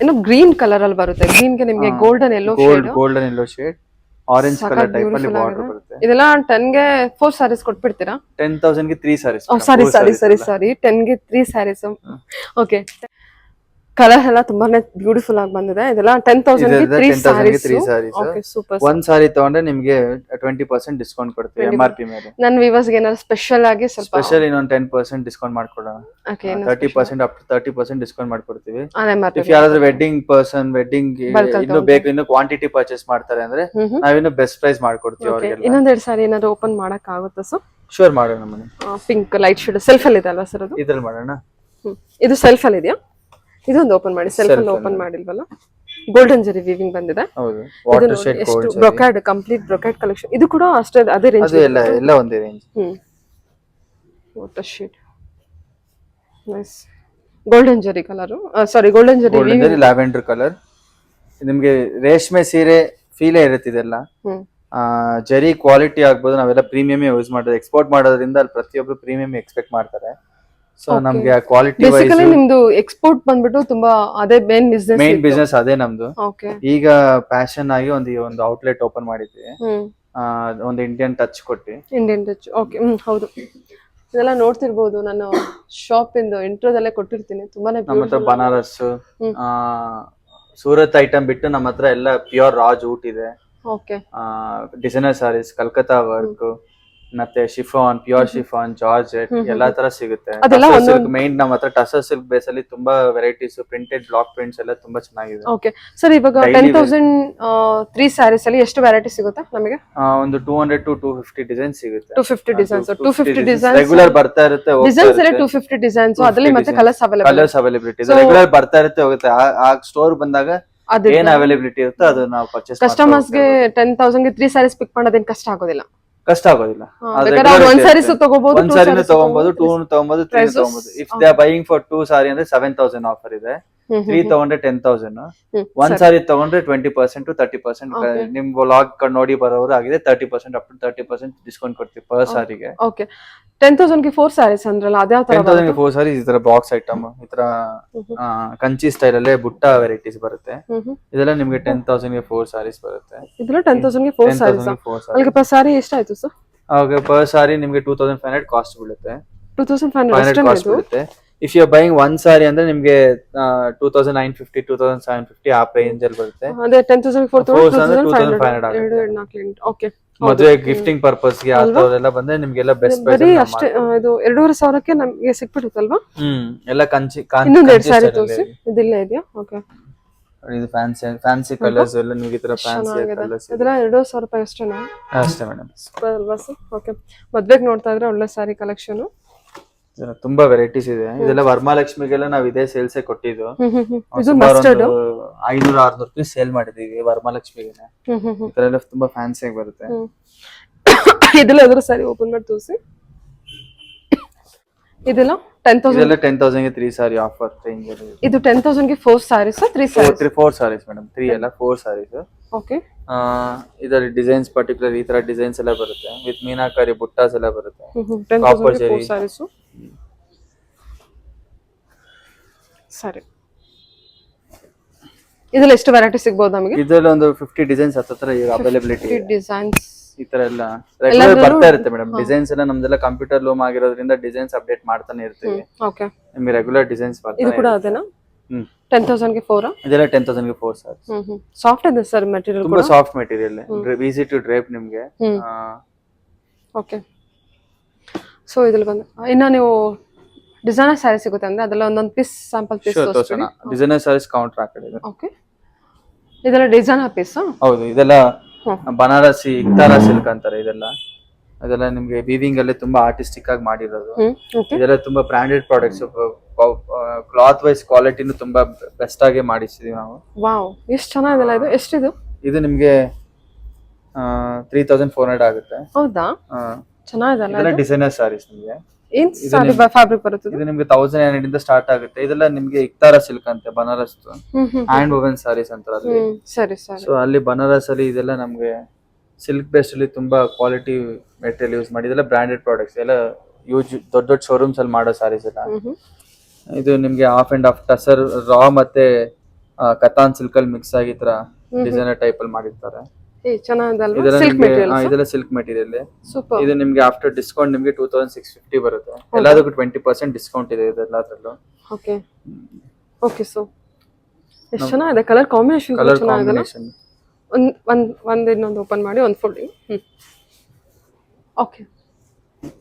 Speaker 1: ಏನೋ ಗ್ರೀನ್ ಕಲರ್ ಅಲ್ಲಿ ಬರುತ್ತೆ. ಗ್ರೀನ್ ಗೆ ನಿಮ್ಗೆ golden yellow
Speaker 2: shade, orange colour type ಅಲ್ಲಿ ಬಾರ್ಡರ್ ಬರುತ್ತೆ.
Speaker 1: ಇದೆಲ್ಲ 10 ಗೆ 4 ಸಾರೀಸ್ ಕೊಟ್ಬಿಡ್ತೀರಾ?
Speaker 2: 10,000 ಗೆ 3 ಸಾರೀಸ್.
Speaker 1: ಸಾರಿ 10 ಗೆ 3 ಸಾರೀಸ್. ಓಕೆ, ಕಲರ್ ಎಲ್ಲ ತುಂಬಾನೇ ಬ್ಯೂಟಿಫುಲ್ ಆಗಿ ಬಂದಿದೆ. ಇದೆಲ್ಲ 10,000 ಗೆ 3 ಸಾರೀಸ್. Okay, super.
Speaker 2: ಒಂದ್ ಸಾರಿ ತಗೊಂಡ್ರೆ ನಿಮ್ಗೆ 20% ಡಿಸ್ಕೌಂಟ್ ಕೊಡ್ತೀವಿ MRP ಮೇಲೆ.
Speaker 1: ನನ್ನ ವ್ಯೂವರ್ಸ್ ಗೆ ಏನಾದ್ರು ಸ್ಪೆಷಲ್ ಆಗಿ ಸ್ವಲ್ಪ
Speaker 2: ಸ್ಪೆಷಲ್ ಇನ್ನೊಂದು 10% ಡಿಸ್ಕೌಂಟ್ ಮಾಡ್ಕೊಡೋಣ.
Speaker 1: ಓಕೆ,
Speaker 2: 30% ಅಪ್ ಟು 30% ಡಿಸ್ಕೌಂಟ್ ಮಾಡ್ಕೊಡ್ತೀವಿ. ಇಫ್ ಯಾರಾದ್ರೂ ವೆಡ್ಡಿಂಗ್ ಇನ್ನು ಕ್ವಾಂಟಿಟಿ ಪರ್ಚೇಸ್ ಮಾಡ್ತಾರೆ ಅಂದ್ರೆ ನಾವಿನ್ನು ಬೆಸ್ಟ್ ಪ್ರೈಸ್ ಮಾಡ್ಕೊಡ್ತೀವಿ ಅವರಿಗೆ.
Speaker 1: ಇನ್ನೊಂದೆರಡು ಸಾರಿ ಏನಾದ್ರು ಓಪನ್ ಮಾಡಕ್ ಆಗುತ್ತಾ ಸರ್?
Speaker 2: ಶೂರ್, ಮಾಡೋಣ. ಮನೆ
Speaker 1: ಪಿಂಕ್ ಲೈಟ್ ಶೇಡ್ ಸೆಲ್ಫ್ ಅಲ್ಲಿ ಇದೆ ಅಲ್ವಾ ಸರ್? ಅದು
Speaker 2: ಇದ್ರಲ್ಲಿ ಮಾಡೋಣ.
Speaker 1: ಇದು ಸೆಲ್ಫ್ ಅಲ್ಲಿ ಇದೆಯಾ? ಇದೊಂದು ಓಪನ್ ಮಾಡಿ. ಸೆಲ್ಫ್ ಅಲ್ಲಿ ಓಪನ್ ಮಾಡಿಲ್ವಲ್ಲ? ಗೋಲ್ಡನ್ ಜರಿ ವೀವಿಂಗ್ ಬಂದಿದೆ.
Speaker 2: ಹೌದು,
Speaker 1: ಇದು
Speaker 2: ವಾಟರ್
Speaker 1: ನೋಡಿ
Speaker 2: ಶೇಡ್
Speaker 1: ಎಷ್ಟು
Speaker 2: ಗೋಲ್ಡ್
Speaker 1: ಬ್ರೊಕಾಡ್, ಕಂಪ್ಲೀಟ್ ಬ್ರೊಕಾಡ್ ಕಲೆಕ್ಷನ್. ಇದು ಕೂಡ ಅಷ್ಟೇ ಅದೇ ರೇಂಜ್.
Speaker 2: ಅದು ಎಲ್ಲ ಒಂದೇ range.
Speaker 1: Water shade nice. Golden ಜರಿ ಕಲರ್, ಸಾರಿ ಗೋಲ್ಡನ್ ಜರಿ
Speaker 2: ಲ್ಯಾವೆಂಡರ್ ಕಲರ್. ನಿಮ್ಗೆ ರೇಷ್ಮೆ ಸೀರೆ ಫೀಲೇ ಇರುತ್ತೆ ಇದೆಲ್ಲ. ಜರಿ ಕ್ವಾಲಿಟಿ ಆಗ್ಬೋದು, ನಾವೆಲ್ಲ ಪ್ರೀಮಿಯಂ ಯೂಸ್ ಮಾಡೋದು, ಎಕ್ಸ್ಪೋರ್ಟ್ ಮಾಡೋದ್ರಿಂದ ಅಲ್ಲಿ ಪ್ರತಿಯೊಬ್ರು ಪ್ರೀಮಿಯಂ ಎಕ್ಸ್ಪೆಕ್ಟ್ ಮಾಡ್ತಾರೆ. ಸೊ ನಮ್ಗೆ ಆ ಕ್ವಾಲಿಟಿ
Speaker 1: ಬೇಸಿಕಲಿ ನಿಮ್ದು ಎಕ್ಸ್ಪೋರ್ಟ್ ಬಂದ್ಬಿಟ್ಟು ತುಂಬಾ ಅದೇ ಮೇನ್
Speaker 2: ಬಿಸ್ನೆಸ್ ಅದೇ ನಮ್ದು.
Speaker 1: ಓಕೆ.
Speaker 2: ಈಗ ಪ್ಯಾಷನ್ ಆಗಿ ಒಂದು ಔಟ್ಲೆಟ್ ಓಪನ್ ಮಾಡಿದ್ವಿ, ಒಂದು ಇಂಡಿಯನ್ ಟಚ್ ಕೊಟ್ಟು.
Speaker 1: Indian touch, okay. ಹೌದು, ಇದೆಲ್ಲ ನೋಡ್ತಿರ್ಬೋದು, ನಾನು ಶಾಪ್ ಇಂದು ಇಂಟ್ರೋದಲ್ಲೇ ಕೊಟ್ಟಿರ್ತೀನಿ. ತುಂಬಾನೇ
Speaker 2: ನಮ್ಮ ಹತ್ರ ಬನಾರಸ್, ಸೂರತ್ ಐಟಮ್ ಬಿಟ್ಟು ನಮ್ಮ ಹತ್ರ ಎಲ್ಲ ಪ್ಯೂರ್ ರಾ ಜೂಟ್ ಇದೆ.
Speaker 1: Okay.
Speaker 2: Designer saris, Calcutta work, ಮತ್ತೆ ಶಿಫಾನ್, ಪ್ಯೂರ್ ಶಿಫಾನ್, ಜಾರ್ಜೆಟ್ ಎಲ್ಲಾ ತರ ಸಿಗುತ್ತೆ. ಮೈನ್ ನಮ್ಮ ಹತ್ರ ಟಸರ್ ಸಿಲ್ಕ್ ಬೇಸ್ ಅಲ್ಲಿ ತುಂಬಾ ವೆರೈಟೀಸ್, ಪ್ರಿಂಟೆಡ್ ಬ್ಲಾಕ್ ಪ್ರಿಂಟ್ಸ್ ಎಲ್ಲ ತುಂಬಾ ಚೆನ್ನಾಗಿದೆ.
Speaker 1: ಓಕೆ ಸರ್, ಇವಾಗ 10,000 3 ಸ್ಯಾರೀಸ್ ಅಲ್ಲಿ ಎಷ್ಟು ವೆರೈಟಿ ಸಿಗುತ್ತೆ ನಮಗೆ?
Speaker 2: ಒಂದು 200 to 250 ಡಿಸೈನ್ಸ್ ಸಿಗುತ್ತೆ.
Speaker 1: 250 ಡಿಸೈನ್ಸ್, 250 ಡಿಸೈನ್ಸ್
Speaker 2: ರೆಗ್ಯುಲರ್ ಬರ್ತಾ ಇರುತ್ತೆ,
Speaker 1: ಡಿಸೈನ್ಸ್ ಅಲ್ಲಿ 250 ಡಿಸೈನ್ಸ್, ಅದರಲ್ಲಿ ಮತ್ತೆ ಕಲರ್ಸ್
Speaker 2: ಅವೈಲಬಿಲಿಟಿ ರೆಗ್ಯುಲರ್ ಬರ್ತಾ ಇರುತ್ತೆ, ಹೋಗುತ್ತೆ. ಆ ಸ್ಟೋರ್ ಬಂದಾಗ ಏನ್ ಅವೈಲಬಿಲಿಟಿ ಇರುತ್ತೆ ಅದು ನಾವು ಪರ್ಚೇಸ್.
Speaker 1: ಕಸ್ಟಮರ್ಸ್ ಗೆ 10,000 ಗೆ 3 ಸ್ಯಾರೀಸ್ ಪಿಕ್ ಮಾಡೋದೇನು ಕಷ್ಟ ಆಗೋದಿಲ್ಲ.
Speaker 2: ಒಂದ್ ಸಾರಿನೂ ತಗೊಬಹುದು, 2 ತಗೊಬಹುದು, 3 ತಗೊಬಹುದು. If they are buying for 2 sari ಅಂದ್ರೆ 7,000 ಆಫರ್ ಇದೆ. 3 ತಗೊಂಡ್ರೆ 10,000. ಒಂದ್ ಸಾರಿ ತಗೊಂಡ್ರೆ 20% to 30%. ನಿಮ್ ವ್ಲಾಗ್ ನೋಡಿ ಬರೋರು ಆಗಿದೆ 30% ಅಪ್ ಟು 30% ಡಿಸ್ಕೌಂಟ್ ಕೊಡ್ತೀವಿ ಪರ್ ಸಾರಿಗೆ.
Speaker 1: ಓಕೆ. 10,000 ಗೆ 4 ಸ್ಯಾರೀಸ್ ಅಂದ್ರಲ್ಲ, ಅದೇ ತರ
Speaker 2: 10,000 ಗೆ 4 ಸಾರೀಸ್. ಈ ತರ ಬಾಕ್ಸ್ ಐಟಮ್, ಈ ತರ ಕಂಚಿ ಸ್ಟೈಲ್ ಅಲ್ಲೇ ಬುಟ್ಟ ವೆರೈಟೀಸ್ ಬರುತ್ತೆ. ಇದೆಲ್ಲ ನಿಮ್ಗೆ 10,000 ಗೆ 4 ಸಾರೀಸ್ ಬರುತ್ತೆ.
Speaker 1: ಇದೆಲ್ಲ 10,000 ಗೆ 4 ಸಾರೀಸ್. ಅಲ್ಲಿಗೆ ಪರ್ ಸಾರಿ ಎಷ್ಟಾಯ್ತು ಸರ್?
Speaker 2: ಅವಾಗ ಪರ್ ಸಾರಿ ನಿಮ್ಗೆ 2,500 ಕಾಸ್ಟ್ ಬೀಳುತ್ತೆ.
Speaker 1: 2,500
Speaker 2: ಕಾಸ್ಟ್ ಬೀಳುತ್ತೆ. If you are buying one sari ಅಂದ್ರೆ ನಿಮ್ಗೆ 2,950 2,750 ಆ ರೇಂಜ್ ಅಲ್ಲಿ ಬರುತ್ತೆ.
Speaker 1: ಅದೇ 10,000 ಗೆ 4,500. ಓಕೆ.
Speaker 2: ಮದುವೆ ಗಿಫ್ಟಿಂಗ್ ಪರ್ಪಸ್ ಗೆ ಆತರದೆಲ್ಲ ಬಂದ್ರೆ ನಿಮ್ಗೆಲ್ಲ ಬೆಸ್ಟ್ ಪ್ರೈಸ್
Speaker 1: ಬರೀ ಅಷ್ಟೇ. ಇದು 2,500ಕ್ಕೆ ನಮಗೆ ಸಿಕ್ಬಿಡುತ್ತಲ್ವಾ?
Speaker 2: ಎಲ್ಲ ಕಂಚಿ
Speaker 1: ಇನ್ನೊಂದು 2 ಸಾರಿ ತೋರಿಸಿ. ಇದಿಲ್ಲ ಇದೆಯಾ? ಓಕೆ.
Speaker 2: ಇದು ಫ್ಯಾನ್ಸಿ ಕಲರ್ಸ್ ಎಲ್ಲ ನಿಮಗೆ ಈ ತರ ಫ್ಯಾನ್ಸಿ ಕಲರ್ಸ್.
Speaker 1: ಇದೆಲ್ಲ 2,500 ರೂಪಾಯಿ ಅಷ್ಟೇನಾ?
Speaker 2: ಅಷ್ಟೇ ಮೇಡಮ್.
Speaker 1: ಸೂಪರ್ ಅಲ್ವಾ ಸರ್? ಓಕೆ. ಮದ್ವೆಗೆ ನೋಡ್ತಾ ಇದ್ರೆ ಒಳ್ಳೆ ಸಾರಿ ಕಲೆಕ್ಷನ್,
Speaker 2: ತುಂಬಾ ವೆರೈಟೀಸ್ ಇದೆ. ಇದೆಲ್ಲ ವರಮಹಾಲಕ್ಷ್ಮಿಗೆಲ್ಲ ನಾವು ಇದೇ ಸೇಲ್ಸೇ ಕೊಟ್ಟಿದ್ದು.
Speaker 1: ಇದು ಮಸ್ಟರ್ಡ್
Speaker 2: 500-600 ರೂಪಾಯಿ ಸೇಲ್ ಮಾಡಿದೀವಿ ವರಮಹಾಲಕ್ಷ್ಮಿಗೆ. ಈ ತರ ಎಲ್ಲ ತುಂಬಾ ಫ್ಯಾನ್ಸಿ ಆಗಿ ಬರುತ್ತೆ.
Speaker 1: ಇದೆಲ್ಲ ಎದುರು ಸಾರಿ ಓಪನ್ ಮಾಡಿ ತೋರಿಸಿ. ಇದೆಲ್ಲ
Speaker 2: 10,000 ಗೆ 3 ಸಾರಿ ಆಫರ್ ರೇಂಜ್ ಅಲ್ಲಿ.
Speaker 1: ಇದು 10,000 ಗೆ 4 ಸಾರೀಸ್, 3 ಸಾರೀಸ್? 4
Speaker 2: ಸಾರೀಸ್ ಮೇಡಮ್. 3 ಅಲ್ಲ 4 ಸಾರೀಸ್.
Speaker 1: ಓಕೆ.
Speaker 2: ಇದರಲ್ಲಿ ಡಿಸೈನ್ಸ್ ಪರ್ಟಿಕ್ಯುಲರ್ ಈ ತರ ಡಿಸೈನ್ಸ್ ಎಲ್ಲ ಬರುತ್ತೆ, ವಿತ್ ಮೀನಾಕಾರಿ ಬುಟ್ಟಾಸ್ ಎಲ್ಲ ಬರುತ್ತೆ.
Speaker 1: 10,000 ಗೆ 4 ಸಾರೀಸ್. ಸರಿ, ಇದೆಲ್ಲ ಎಷ್ಟು ವೆರೈಟಿ ಸಿಗಬಹುದು ನಮಗೆ?
Speaker 2: ಇದೆಲ್ಲ ಒಂದು 50 ಡಿಸೈನ್ಸ್ ಹತ್ರ ಈಗ ಅವೈಲಬಿಲಿಟಿ ಇದೆ.
Speaker 1: ಡಿಸೈನ್ಸ್
Speaker 2: ಈ ತರ ಎಲ್ಲ ರೆಗ್ಯುಲರ್ ಬರ್ತಾ ಇರುತ್ತೆ ಮೇಡಮ್. ಡಿಸೈನ್ಸ್ ಎಲ್ಲ ನಮ್ದೆಲ್ಲ ಕಂಪ್ಯೂಟರ್ ಲೂಮ್ ಆಗಿರೋದ್ರಿಂದ ಡಿಸೈನ್ಸ್ ಅಪ್ಡೇಟ್ ಮಾಡ್ತಾನೆ ಇರ್ತೀವಿ.
Speaker 1: ಓಕೆ.
Speaker 2: ನಿಮಗೆ ರೆಗ್ಯುಲರ್ ಡಿಸೈನ್ಸ್ ಬರ್ತಾ
Speaker 1: ಇದು ಕೂಡ ಅದೇನಾ? 10,000 ಗೆ 4?
Speaker 2: ಇದೆಲ್ಲ 10,000 ಗೆ 4 ಸಾರಿ.
Speaker 1: ಸಾಫ್ಟ್ ಇದೆ ಸರ್ ಮೆಟೀರಿಯಲ್,
Speaker 2: ತುಂಬಾ soft material, easy to drape ನಿಮಗೆ.
Speaker 1: ಓಕೆ. ಸೊ ಇದ್ರಲ್ಲಿ ಬಂದು ಇನ್ನ ನೀವು ಡಿಸೈನರ್ ಸ್ಯಾರಿ ಸಿಗುತ್ತೆ ಅಂದ್ರೆ ಅದೆಲ್ಲ ಒಂದೊಂದು ಪೀಸ್ ಸ್ಯಾಂಪಲ್ ಪೀಸ್ ತೋರಿಸ್ತೀನಿ.
Speaker 2: ಡಿಸೈನರ್ ಸ್ಯಾರೀಸ್ ಕೌಂಟರ್ ಆ ಕಡೆ ಇದೆ.
Speaker 1: ಓಕೆ. ಇದೆಲ್ಲ ಡಿಸೈನರ್ ಪೀಸ್?
Speaker 2: ಹೌದು. ಇದೆಲ್ಲ ಬನಾರಸಿ ಇಕ್ತಾರಾ ಸಿಲ್ಕ್ ಅಂತಾರೆ. ಅದೆಲ್ಲ ನಿಮ್ಗೆ ವೀವಿಂಗ್ ಅಲ್ಲೇ ತುಂಬಾ ಆರ್ಟಿಸ್ಟಿಕ್ ಆಗಿ ಮಾಡಿರೋದು. ಇದೆಲ್ಲ ತುಂಬಾ ಬ್ರಾಂಡೆಡ್ ಪ್ರಾಡಕ್ಟ್ಸ್, ಕ್ಲಾತ್ ವೈಸ್ ಕ್ವಾಲಿಟಿನು ತುಂಬಾ ಬೆಸ್ಟ್ ಆಗಿ ಮಾಡಿಸಿದೀವಿ ನಾವು.
Speaker 1: ವಾವ್, ಎಷ್ಟು ಚೆನ್ನಾಗಿದೆಲ್ಲ. ಇದು ಎಷ್ಟಿದು?
Speaker 2: ಇದು ನಿಮ್ಗೆ 3,400 ಆಗುತ್ತೆ.
Speaker 1: ಹೌದಾ? ಚೆನ್ನಾಗಿದೆಲ್ಲ.
Speaker 2: ಇದೆಲ್ಲ ಡಿಸೈನರ್ ಸಾರೀಸ್. ನಿಮ್ಗೆ
Speaker 1: ಏನ್ ಸಾರಿ ಫ್ಯಾಬ್ರಿಕ್ ಬರುತ್ತೆ?
Speaker 2: ಇದು ನಿಮ್ಗೆ 1,800 ಇಂದ ಸ್ಟಾರ್ಟ್ ಆಗುತ್ತೆ. ಇದೆಲ್ಲ ನಿಮ್ಗೆ ಇಕ್ತಾರಾ ಸಿಲ್ಕ್ ಅಂತೆ, ಬನಾರಸ್ ಹ್ಯಾಂಡ್ ವುವನ್ ಸಾರೀಸ್ ಅಂತಾರೆ ಅಲ್ಲಿ.
Speaker 1: ಸರಿ ಸರಿ.
Speaker 2: ಸೊ ಅಲ್ಲಿ ಬನಾರಸ್ ಅಲ್ಲಿ ಇದೆಲ್ಲ ನಮ್ಗೆ ಸಿಲ್ಕ್ ಬೇಸ್ಡ್ ಅಲ್ಲಿ ತುಂಬಾ ಕ್ವಾಲಿಟಿ ಮೆಟೀರಿಯಲ್ ಯೂಸ್ ಮಾಡಿ, ಇದೆಲ್ಲ ಬ್ರಾಂಡೆಡ್ ಪ್ರಾಡಕ್ಟ್ಸ್ ಎಲ್ಲ ಯೂಸ್ ದೊಡ್ಡ ಶೋರೂಮ್ಸ್ ಅಲ್ಲಿ ಮಾಡೋ ಸಾರೀಸ್ ಎಲ್ಲ. ಇದು ನಿಮ್ಗೆ ಆಫ್ ಅಂಡ್ ಆಫ್ ಟಸರ್ ರಾ ಮತ್ತೆ ಕತಾನ್ ಸಿಲ್ಕ್ ಅಲ್ಲಿ ಮಿಕ್ಸ್ ಆಗಿ ತರ ಡಿಸೈನರ್ ಟೈಪ್ ಅಲ್ಲಿ ಮಾಡಿರ್ತಾರೆ. ಇದೆಲ್ಲ ಸಿಲ್ಕ್ ಮೆಟೀರಿಯಲ್. ಇದು ನಿಮ್ಗೆ ಆಫ್ಟರ್ ಡಿಸ್ಕೌಂಟ್ ನಿಮ್ಗೆ 2,650 ಬರುತ್ತೆ. ಎಲ್ಲದಕ್ಕೂ 20% ಡಿಸ್ಕೌಂಟ್ ಇದೆ ಇದೆಲ್ಲದರಲ್ಲೂ.
Speaker 1: ಓಕೆ. ಓಕೆ. ಸೊ ಎಷ್ಟು ಚೆನ್ನಾಗಿದೆ ಕಲರ್ ಕಾಂಬಿನೇಷನ್. ಒಂದ್ ಇನ್ನೊಂದು ಓಪನ್ ಮಾಡಿ ಒಂದು ಫುಲ್. ಓಕೆ.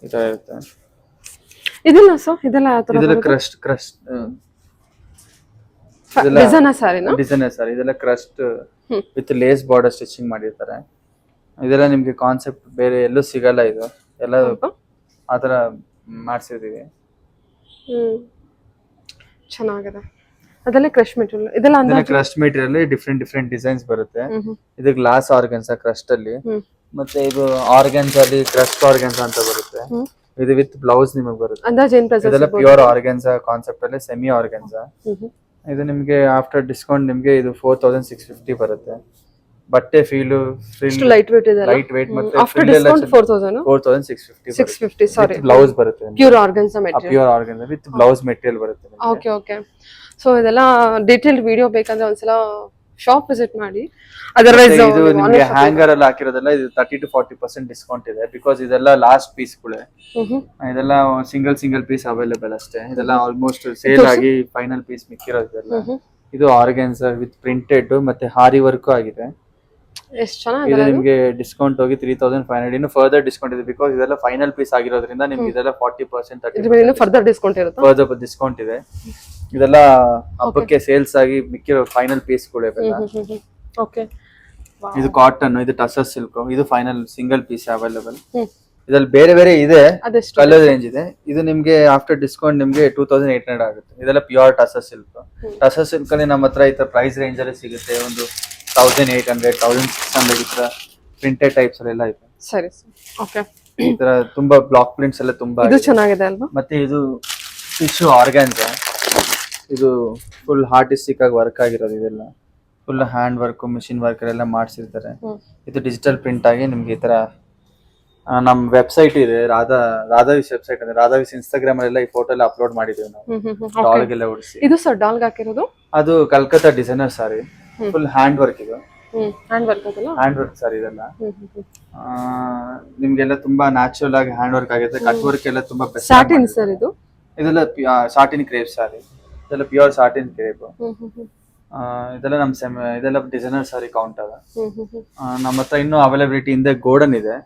Speaker 2: ಈ ತರ ಇರುತ್ತೆ.
Speaker 1: ಇದೆಲ್ಲ ಸರ್ ಇದೆಲ್ಲ ಯಾವ ತರ?
Speaker 2: ಇದೆಲ್ಲ ಕ್ರಸ್ಟ್
Speaker 1: ಡಿಸೈನರ್ ಸಾರಿನಾ?
Speaker 2: ಡಿಸೈನರ್ ಸಾರಿ. ಇದೆಲ್ಲ crushed with lace border stitching ಮಾಡಿರ್ತಾರೆ. ಇದೆಲ್ಲ ನಿಮ್ಗೆ ಕಾನ್ಸೆಪ್ಟ್ ಬೇರೆ ಎಲ್ಲೂ ಸಿಗಲ್ಲ. ಇದು ಎಲ್ಲ ಆತರ ಮಾಡ್ಸಿದೀವಿ.
Speaker 1: ಚೆನ್ನಾಗಿದೆ. ಅದೆಲ್ಲ ಕ್ರಶ್ ಮೆಟೀರಿಯಲ್ ಇದೆಲ್ಲ ಅಂದಾಜು
Speaker 2: ಕ್ರಸ್ಟ್ ಮೆಟೀರಿಯಲ್ ಡಿಫ್ರೆಂಟ್ ಡಿಸೈನ್ಸ್ ಬರುತ್ತೆ. ಇದು ಗ್ಲಾಸ್ ಆರ್ಗನ್ಸ್ ಕ್ರಸ್ಟ್ ಅಲ್ಲಿ, ಮತ್ತೆ ಇದು ಆರ್ಗನ್ಸ್ ಅಲ್ಲಿ ಕ್ರಸ್ಟ್ ಆರ್ಗನ್ಸ್ ಅಂತ ಬರುತ್ತೆ. ಇದು ವಿತ್ ಬ್ಲೌಸ್ ನಿಮಗೆ ಬರುತ್ತೆ.
Speaker 1: ಅಂದಾಜು ಏನ್ ಪ್ರೈಸ್?
Speaker 2: ಇದೆಲ್ಲ ಪ್ಯೂರ್ ಆರ್ಗನ್ಸ್ ಕಾನ್ಸೆಪ್ಟ್ ಅಲ್ಲಿ ಸೆಮಿ ಆರ್ಗನ್ಸ್. ಇದು ನಿಮ್ಗೆ ಆಫ್ಟರ್ ಡಿಸ್ಕೌಂಟ್ ನಿಮ್ಗೆ ಇದು 4650 ಬರುತ್ತೆ. ಬಟ್ಟೆ ಫೀಲು
Speaker 1: ಲೈಟ್ ವೇಟ್ ಇದೆ,
Speaker 2: ಲೈಟ್ ವೇಟ್, ಮತ್ತೆ
Speaker 1: ಆಫ್ಟರ್ ಡಿಸ್ಕೌಂಟ್
Speaker 2: 4650
Speaker 1: ಸಾರಿ
Speaker 2: ಬ್ಲೌಸ್ ಬರುತ್ತೆ.
Speaker 1: Pure organza material,
Speaker 2: pure organza with blouse material ಬರುತ್ತೆ.
Speaker 1: Okay okay. ಸೊ ಇದೆಲ್ಲ ಡೀಟೇಲ್ಡ್ ವಿಡಿಯೋ ಬೇಕಂದ್ರೆ ಒಂದ್ಸಲ ಶಾಪ್ ವಿಸಿಟ್ ಮಾಡಿ. ಅದರ್ವೈಸ್
Speaker 2: ಇದು ನಿಮ್ಗೆ ಹ್ಯಾಂಗರ್ ಅಲ್ಲಿ ಹಾಕಿರೋದೆಲ್ಲ ಇದು 30 to 40% ಡಿಸ್ಕೌಂಟ್ ಇದೆ. ಬಿಕಾಸ್ ಇದೆಲ್ಲ ಲಾಸ್ಟ್ ಪೀಸ್ ಗಳೇ, ಇದೆಲ್ಲ ಸಿಂಗಲ್ ಪೀಸ್ ಅವೈಲೇಬಲ್ ಅಷ್ಟೇ. ಇದೆಲ್ಲ ಆಲ್ಮೋಸ್ಟ್ ಸೇಲ್ ಆಗಿ ಫೈನಲ್ ಪೀಸ್ ಮಿಕ್ಕಿರೋದೆಲ್ಲ. ಇದು ಆರ್ಗನ್ಸ್ ವಿತ್ ಪ್ರಿಂಟೆಡ್ ಮತ್ತೆ ಹಾರಿ ವರ್ಕ್ ಆಗಿದೆ.
Speaker 1: ಎಷ್ಟು ಚೆನ್ನಾಗಿದೆ.
Speaker 2: ಇದು ನಿಮ್ಗೆ ಡಿಸ್ಕೌಂಟ್ ಹೋಗಿ 3500. ಇನ್ನು ಫರ್ದರ್ ಡಿಸ್ಕೌಂಟ್ ಇದೆ ಬಿಕಾಸ್ ಇದೆಲ್ಲ ಫೈನಲ್ ಪೀಸ್ ಆಗಿರೋದ್ರಿಂದ ನಿಮ್ಗೆ ಇದೆಲ್ಲ 40% 30%
Speaker 1: ಫರ್ದರ್ ಡಿಸ್ಕೌಂಟ್ ಇರುತ್ತೆ.
Speaker 2: ಫರ್ದರ್ ಡಿಸ್ಕೌಂಟ್ ಇದೆ. ಇದೆಲ್ಲ ಹಬ್ಬಕ್ಕೆ ಸೇಲ್ಸ್ ಆಗಿ ಮಿಕ್ಕಿರೋ ಫೈನಲ್ ಪೀಸ್ ಗಳು ಇವೆಲ್ಲ.
Speaker 1: ಓಕೆ.
Speaker 2: ಇದು ಕಾಟನ್, ಇದು ಟಸರ್ ಸಿಲ್ಕ್, ಇದು ಫೈನಲ್ ಸಿಂಗಲ್ ಪೀಸ್ ಅವೈಲೇಬಲ್. ಇದ್ರಲ್ಲಿ ಬೇರೆ ಇದೆ, ಕಲರ್ ರೇಂಜ್ ಇದೆ. ಇದು ನಿಮ್ಗೆ ಆಫ್ಟರ್ ಡಿಸ್ಕೌಂಟ್ ನಿಮ್ಗೆ 2800 ಆಗುತ್ತೆ. ಇದೆಲ್ಲ pure tussar silk. Tussar silk ಅಲ್ಲಿ ನಮ್ಮ ಹತ್ರ ಈ ತರ ಪ್ರೈಸ್ ರೇಂಜ್ ಅಲ್ಲಿ ಸಿಗುತ್ತೆ. ಒಂದು 1800, 1600 ಈ ತರ ಪ್ರಿಂಟೆಡ್ ಟೈಪ್ಸ್ ಎಲ್ಲ ಇದೆ.
Speaker 1: ಸರಿ ಓಕೆ.
Speaker 2: ಈ ತರ ತುಂಬಾ ಬ್ಲಾಕ್ ಪ್ರಿಂಟ್ಸ್ ಎಲ್ಲ ತುಂಬಾ
Speaker 1: ಇದು ಚೆನ್ನಾಗಿದೆ ಅಲ್ವಾ?
Speaker 2: ಮತ್ತೆ ಇದು ಟಿಶ್ಯೂ ಆರ್ಗನ್ಸ್. ಇದು ಫುಲ್ ಆರ್ಟಿಸ್ಟಿಕ್ ಆಗಿ ವರ್ಕ್ ಆಗಿರೋದು. ಇದೆಲ್ಲ full hand work, machine work ಎಲ್ಲ ಮಾಡಿಸಿರ್ತಾರೆ. ಇದು ಡಿಜಿಟಲ್ ಪ್ರಿಂಟ್ ಆಗಿ ನಿಮ್ಗೆ ಈ ತರ ನಮ್ ವೆಬ್ಸೈಟ್ ಇದೆ, ರಾಧಾವಿಸ್ ವೆಬ್ಸೈಟ್ ಅಂದ್ರೆ ರಾಧಾವಿಸ್ ಇನ್ಸ್ಟಾಗ್ರಾಮ್ ಅಲ್ಲೆಲ್ಲ ಈ ಫೋಟೋ ಎಲ್ಲ ಅಪ್ಲೋಡ್ ಮಾಡಿದೀವಿ ನಾವು, ಡಾಲ್ಗೆಲ್ಲ ಹೊಡಿಸಿ.
Speaker 1: ಇದು ಸರ್ ಡಾಲ್ಗೆ ಹಾಕಿರೋದು?
Speaker 2: ಅದು ಕಲ್ಕತ್ತಾ ಡಿಸೈನರ್ ಸಾರಿ, ಫುಲ್ ಹ್ಯಾಂಡ್ ವರ್ಕ್. ಇದು
Speaker 1: ಹ್ಯಾಂಡ್ ವರ್ಕ್ ಅದಲ್ಲ,
Speaker 2: ಹ್ಯಾಂಡ್ ವರ್ಕ್ ಸಾರಿ. ಇದೆಲ್ಲ ನಿಮ್ಗೆಲ್ಲ ತುಂಬಾ ನ್ಯಾಚುರಲ್ ಆಗಿ ಹ್ಯಾಂಡ್ ವರ್ಕ್ ಆಗುತ್ತೆ. ಕಟ್ ವರ್ಕ್ ಎಲ್ಲ ತುಂಬಾ ಬೆಸ್ಟ್.
Speaker 1: ಸಾಟಿನ್ ಸರ್ ಇದು?
Speaker 2: ಇದೆಲ್ಲ ಸಾಟಿನ್ ಕ್ರೇಪ್ ಸಾರಿ. ಇದೆಲ್ಲ ಪ್ಯೂರ್ ಸಾಟಿನ್ ಕ್ರೇಪ್. ಇದೆಲ್ಲ ಇದೆಲ್ಲ ಡಿಸೈನರ್ ಸಾರಿ ಕೌಂಟ್ ಅದ. ನಮ್ಮ ಹತ್ರ ಇನ್ನೂ ಅವೈಲಬಿಲಿಟಿ ಹಿಂದೆ ಗೋಡನ್ ಇದೆ.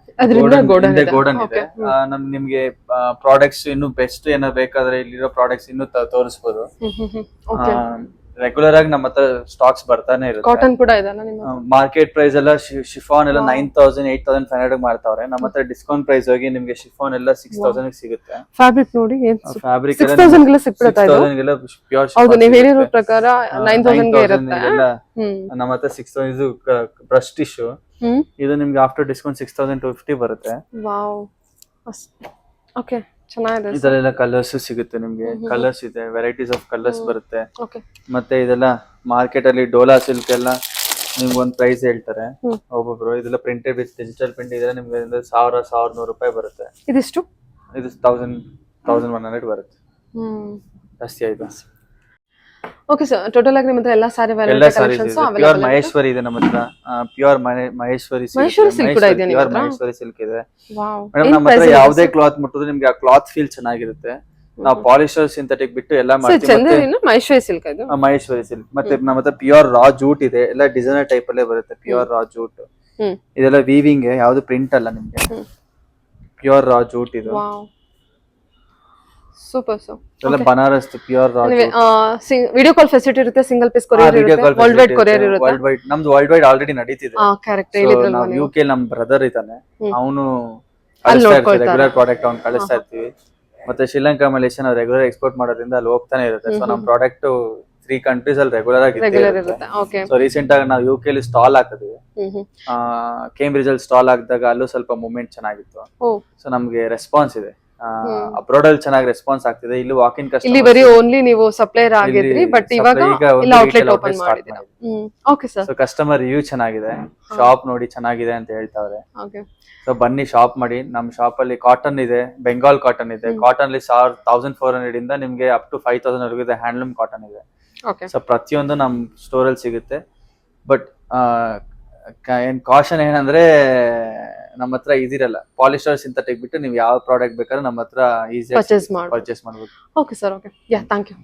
Speaker 2: ಗೋಡನ್ ಇದೆ. ನಿಮ್ಗೆ ಪ್ರಾಡಕ್ಟ್ಸ್ ಇನ್ನು ಬೆಸ್ಟ್ ಏನೋ ಬೇಕಾದ್ರೆ ಇಲ್ಲಿರೋ ಪ್ರಾಡಕ್ಟ್ಸ್ ಇನ್ನು ತೋರಿಸಬಹುದು. ರೆಗ್ಯುಲರ್ ಆಗಿ ನಮ್ಮ ಹತ್ರ ಸ್ಟಾಕ್ಸ್ ಬರ್ತಾನೆ ಇರುತ್ತೆ.
Speaker 1: ಕಾಟನ್ ಕೂಡ ಇದೆಲ್ಲ ನಿಮ್ಮ
Speaker 2: ಮಾರ್ಕೆಟ್ ಪ್ರೈಸ್ ಎಲ್ಲ ಶಿಫಾನ್ ಎಲ್ಲ 9000 8500 ಮಾಡ್ತಾವ್ರೆ. ನಮ್ಮ ಹತ್ರ ಡಿಸ್ಕೌಂಟ್ ಪ್ರೈಸ್ ಹೋಗಿ ನಿಮ್ಗೆ ಶಿಫಾನ್ ಎಲ್ಲ 6000 ಸಿಗುತ್ತೆ.
Speaker 1: ಫ್ಯಾಬ್ರಿಕ್ ನೋಡಿ,
Speaker 2: ಫ್ಯಾಬ್ರಿಕ್
Speaker 1: 6000 ಗೆಲ್ಲ ಸಿಕ್ಬಿಡುತ್ತೆ ಇದು.
Speaker 2: 6000 ಗೆಲ್ಲ ಪ್ಯೂರ್.
Speaker 1: ಹೌದು, ನೀವು ಹೇಳಿರೋ ಪ್ರಕಾರ 9000 ಗೆ ಇರುತ್ತೆ.
Speaker 2: ನಮ್ಮ ಹತ್ರ 6000 ಇದು ಬ್ರಷ್ ಟಿಶ್ಯೂ. ಇದು ನಿಮ್ಗೆ ಆಫ್ಟರ್ ಡಿಸ್ಕೌಂಟ್ 6250 ಬರುತ್ತೆ.
Speaker 1: ವಾವ್, ಓಕೆ, ಚೆನ್ನಾಗಿದೆ.
Speaker 2: ಇದೆಲ್ಲ ಕಲರ್ಸ್ ಸಿಗುತ್ತೆ ನಿಮ್ಗೆ. ಕಲರ್ಸ್ ಇದೆ, ವೆರೈಟೀಸ್ ಆಫ್ ಕಲರ್ಸ್ ಬರುತ್ತೆ. ಮತ್ತೆ ಇದೆಲ್ಲ ಮಾರ್ಕೆಟ್ ಅಲ್ಲಿ ಡೋಲಾ ಸಿಲ್ಕ್ ಎಲ್ಲ ನಿಮ್ಗೆ ಒಂದ್ ಪ್ರೈಸ್ ಹೇಳ್ತಾರೆ ಒಬ್ಬೊಬ್ರು. ಇದೆಲ್ಲ ಪ್ರಿಂಟೆಡ್ ವಿತ್ ಡಿಜಿಟಲ್ ಪ್ರಿಂಟ್ ಇದೆ. ನಿಮ್ಗೆ 1000-1100 ರೂಪಾಯಿ ಬರುತ್ತೆ.
Speaker 1: ಇದಿಷ್ಟು? ಇದು
Speaker 2: 1100 ಬರುತ್ತೆ. ಜಾಸ್ತಿ ಆಯ್ತು.
Speaker 1: ಓಕೆ ಸರ್, ಟೋಟಲ್ ಆಗಿ ನಿಮ್ಮ ಹತ್ರ ಎಲ್ಲ ಸಾರಿ ಕಲೆಕ್ಷನ್ಸ್
Speaker 2: ಪ್ಯೂರ್ ಮಹೇಶ್ವರಿ ಇದೆ ನಮ್ಮ ಹತ್ರ. ಪ್ಯೂರ್ ಮಹೇಶ್ವರಿ ಸಿಲ್ಕ್ ಇದೆ. ಮೇಡಮ್ ನಮ್ಮ ಹತ್ರ ಯಾವುದೇ ಕ್ಲಾತ್ ಮುಟ್ಟಿದ್ರೆ ನಿಮ್ಗೆ ಆ ಕ್ಲಾತ್ ಫೀಲ್ ಚೆನ್ನಾಗಿರುತ್ತೆ. ನಾವು ಪಾಲಿಸ್ಟರ್ ಸಿಂಥೆಟಿಕ್ ಬಿಟ್ಟು ಎಲ್ಲ ಮಾಡ್ತೀವಿ.
Speaker 1: ಮಹೇಶ್ವರಿ ಸಿಲ್ಕ್ ಇದು.
Speaker 2: ಮಹೇಶ್ವರಿ ಸಿಲ್ಕ್. ಮತ್ತೆ ನಮ್ಮ ಹತ್ರ ಪ್ಯೂರ್ ರಾ ಜೂಟ್ ಇದೆ. ಎಲ್ಲ ಡಿಸೈನರ್ ಟೈಪ್ ಅಲ್ಲೇ ಬರುತ್ತೆ. Pure raw jute. ಇದೆಲ್ಲ ವೀವಿಂಗ್, ಯಾವ್ದು ಪ್ರಿಂಟ್ ಅಲ್ಲ ನಿಮ್ಗೆ. ಪ್ಯೂರ್ ರಾ ಜೂಟ್ ಇದು.
Speaker 1: Super sir.
Speaker 2: ಎಲ್ಲ Banaras pure raw jute.
Speaker 1: Video call facility ಇರುತ್ತೆ, ಸಿಂಗಲ್ ಪೀಸ್ ಕೊರಿಯರ್ ಇರುತ್ತೆ, ವರ್ಲ್ಡ್ ವೈಡ್ ಕೊರಿಯರ್ ಇರುತ್ತೆ.
Speaker 2: ವರ್ಲ್ಡ್ ವೈಡ್ ನಮ್ದು ವರ್ಲ್ಡ್ ವೈಡ್ ಆಲ್ರೆಡಿ ನಡೀತಿದೆ.
Speaker 1: ಕರೆಕ್ಟ್ ಹೇಳಿದ್ರಲ್ಲ
Speaker 2: ನಾವು
Speaker 1: ನೀವು.
Speaker 2: ಯುಕೆ ನಮ್ ಬ್ರದರ್ ಇದ್ದಾನೆ, ಅವನು ರೆಗ್ಯುಲರ್ ಪ್ರಾಡಕ್ಟ್ ಅವ್ನು ಕಳಿಸ್ತಾ ಇರ್ತೀವಿ. ಮತ್ತೆ ಶ್ರೀಲಂಕಾ, ಮಲೇಷಿಯಾ ನಾವು ರೆಗ್ಯುಲರ್ ಎಕ್ಸ್ಪೋರ್ಟ್ ಮಾಡೋದ್ರಿಂದ ಅಲ್ಲಿ ಹೋಗ್ತಾನೆ ಇರುತ್ತೆ. ಸೊ ನಮ್ ಪ್ರಾಡಕ್ಟ್ 3 ಕಂಟ್ರೀಸ್ ಅಲ್ಲಿ ರೆಗ್ಯುಲರ್ ಆಗಿ ಇರುತ್ತೆ. ಸೊ ರೀಸೆಂಟ್ ಆಗಿ ನಾವು ಯುಕೆ ಅಲ್ಲಿ ಸ್ಟಾಲ್ ಹಾಕಿದ್ವಿ. ಕೇಂಬ್ರಿಡ್ಜ್ ಅಲ್ಲಿ ಸ್ಟಾಲ್ ಹಾಕಿದಾಗ ಅಲ್ಲೂ ಸ್ವಲ್ಪ ಮೂವ್ಮೆಂಟ್ ಚೆನ್ನಾಗಿತ್ತು. ಸೊ ನಮ್ಗೆ ರೆಸ್ಪಾನ್ಸ್ ಇದೆ. ಅಬ್ರಾಡ್ ಅಲ್ಲಿ ಚೆನ್ನಾಗಿ ರೆಸ್ಪಾನ್ಸ್ ಆಗ್ತಿದೆ. ಇಲ್ಲಿ ವಾಕ್ ಇನ್ ಕಸ್ಟಮರ್,
Speaker 1: ಇಲ್ಲಿ ಬರೀ ಓನ್ಲಿ ನೀವು ಸಪ್ಲೈಯರ್ ಆಗಿದ್ರಿ, ಬಟ್ ಇವಾಗ ಇಲ್ಲಿ ಔಟ್ಲೆಟ್ ಓಪನ್ ಮಾಡಿದ್ದೀರಾ. Okay sir. So
Speaker 2: customer review ಚೆನ್ನಾಗಿದೆ, ಶಾಪ್ ನೋಡಿ ಚೆನ್ನಾಗಿದೆ ಅಂತ ಹೇಳ್ತಾವ್ರೆ.
Speaker 1: ಓಕೆ,
Speaker 2: ಸೊ ಬನ್ನಿ ಶಾಪ್ ಮಾಡಿ. ನಮ್ ಶಾಪ್ ಅಲ್ಲಿ ಕಾಟನ್ ಇದೆ, ಬೆಂಗಾಲ್ ಕಾಟನ್ ಇದೆ. ಕಾಟನ್ ಅಲ್ಲಿ 1400 ಇಂದ ನಿಮ್ಗೆ ಅಪ್ ಟು 5000 ವರೆಗೂ ಇದೆ. ಹ್ಯಾಂಡ್ಲೂಮ್ ಕಾಟನ್ ಇದೆ. ಸೊ ಪ್ರತಿಯೊಂದು ನಮ್ ಸ್ಟೋರ್ ಅಲ್ಲಿ ಸಿಗುತ್ತೆ. ಬಟ್ ಏನ್ ಕಾಷನ್ ಏನಂದ್ರೆ ನಮ್ಮ ಹತ್ರ ಇದಿರಲ್ಲ. ಪಾಲಿಸ್ಟರ್ ಸಿಂಥೆಟಿಕ್ ಬಿಟ್ಟು ನೀವು ಯಾವ ಪ್ರಾಡಕ್ಟ್ ಬೇಕಾದ್ರೂ ನಮ್ಮ ಹತ್ರ ಈಸಿ ಪರ್ಚೇಸ್ ಮಾಡಬಹುದು.
Speaker 1: Okay sir. Okay, yeah, thank you.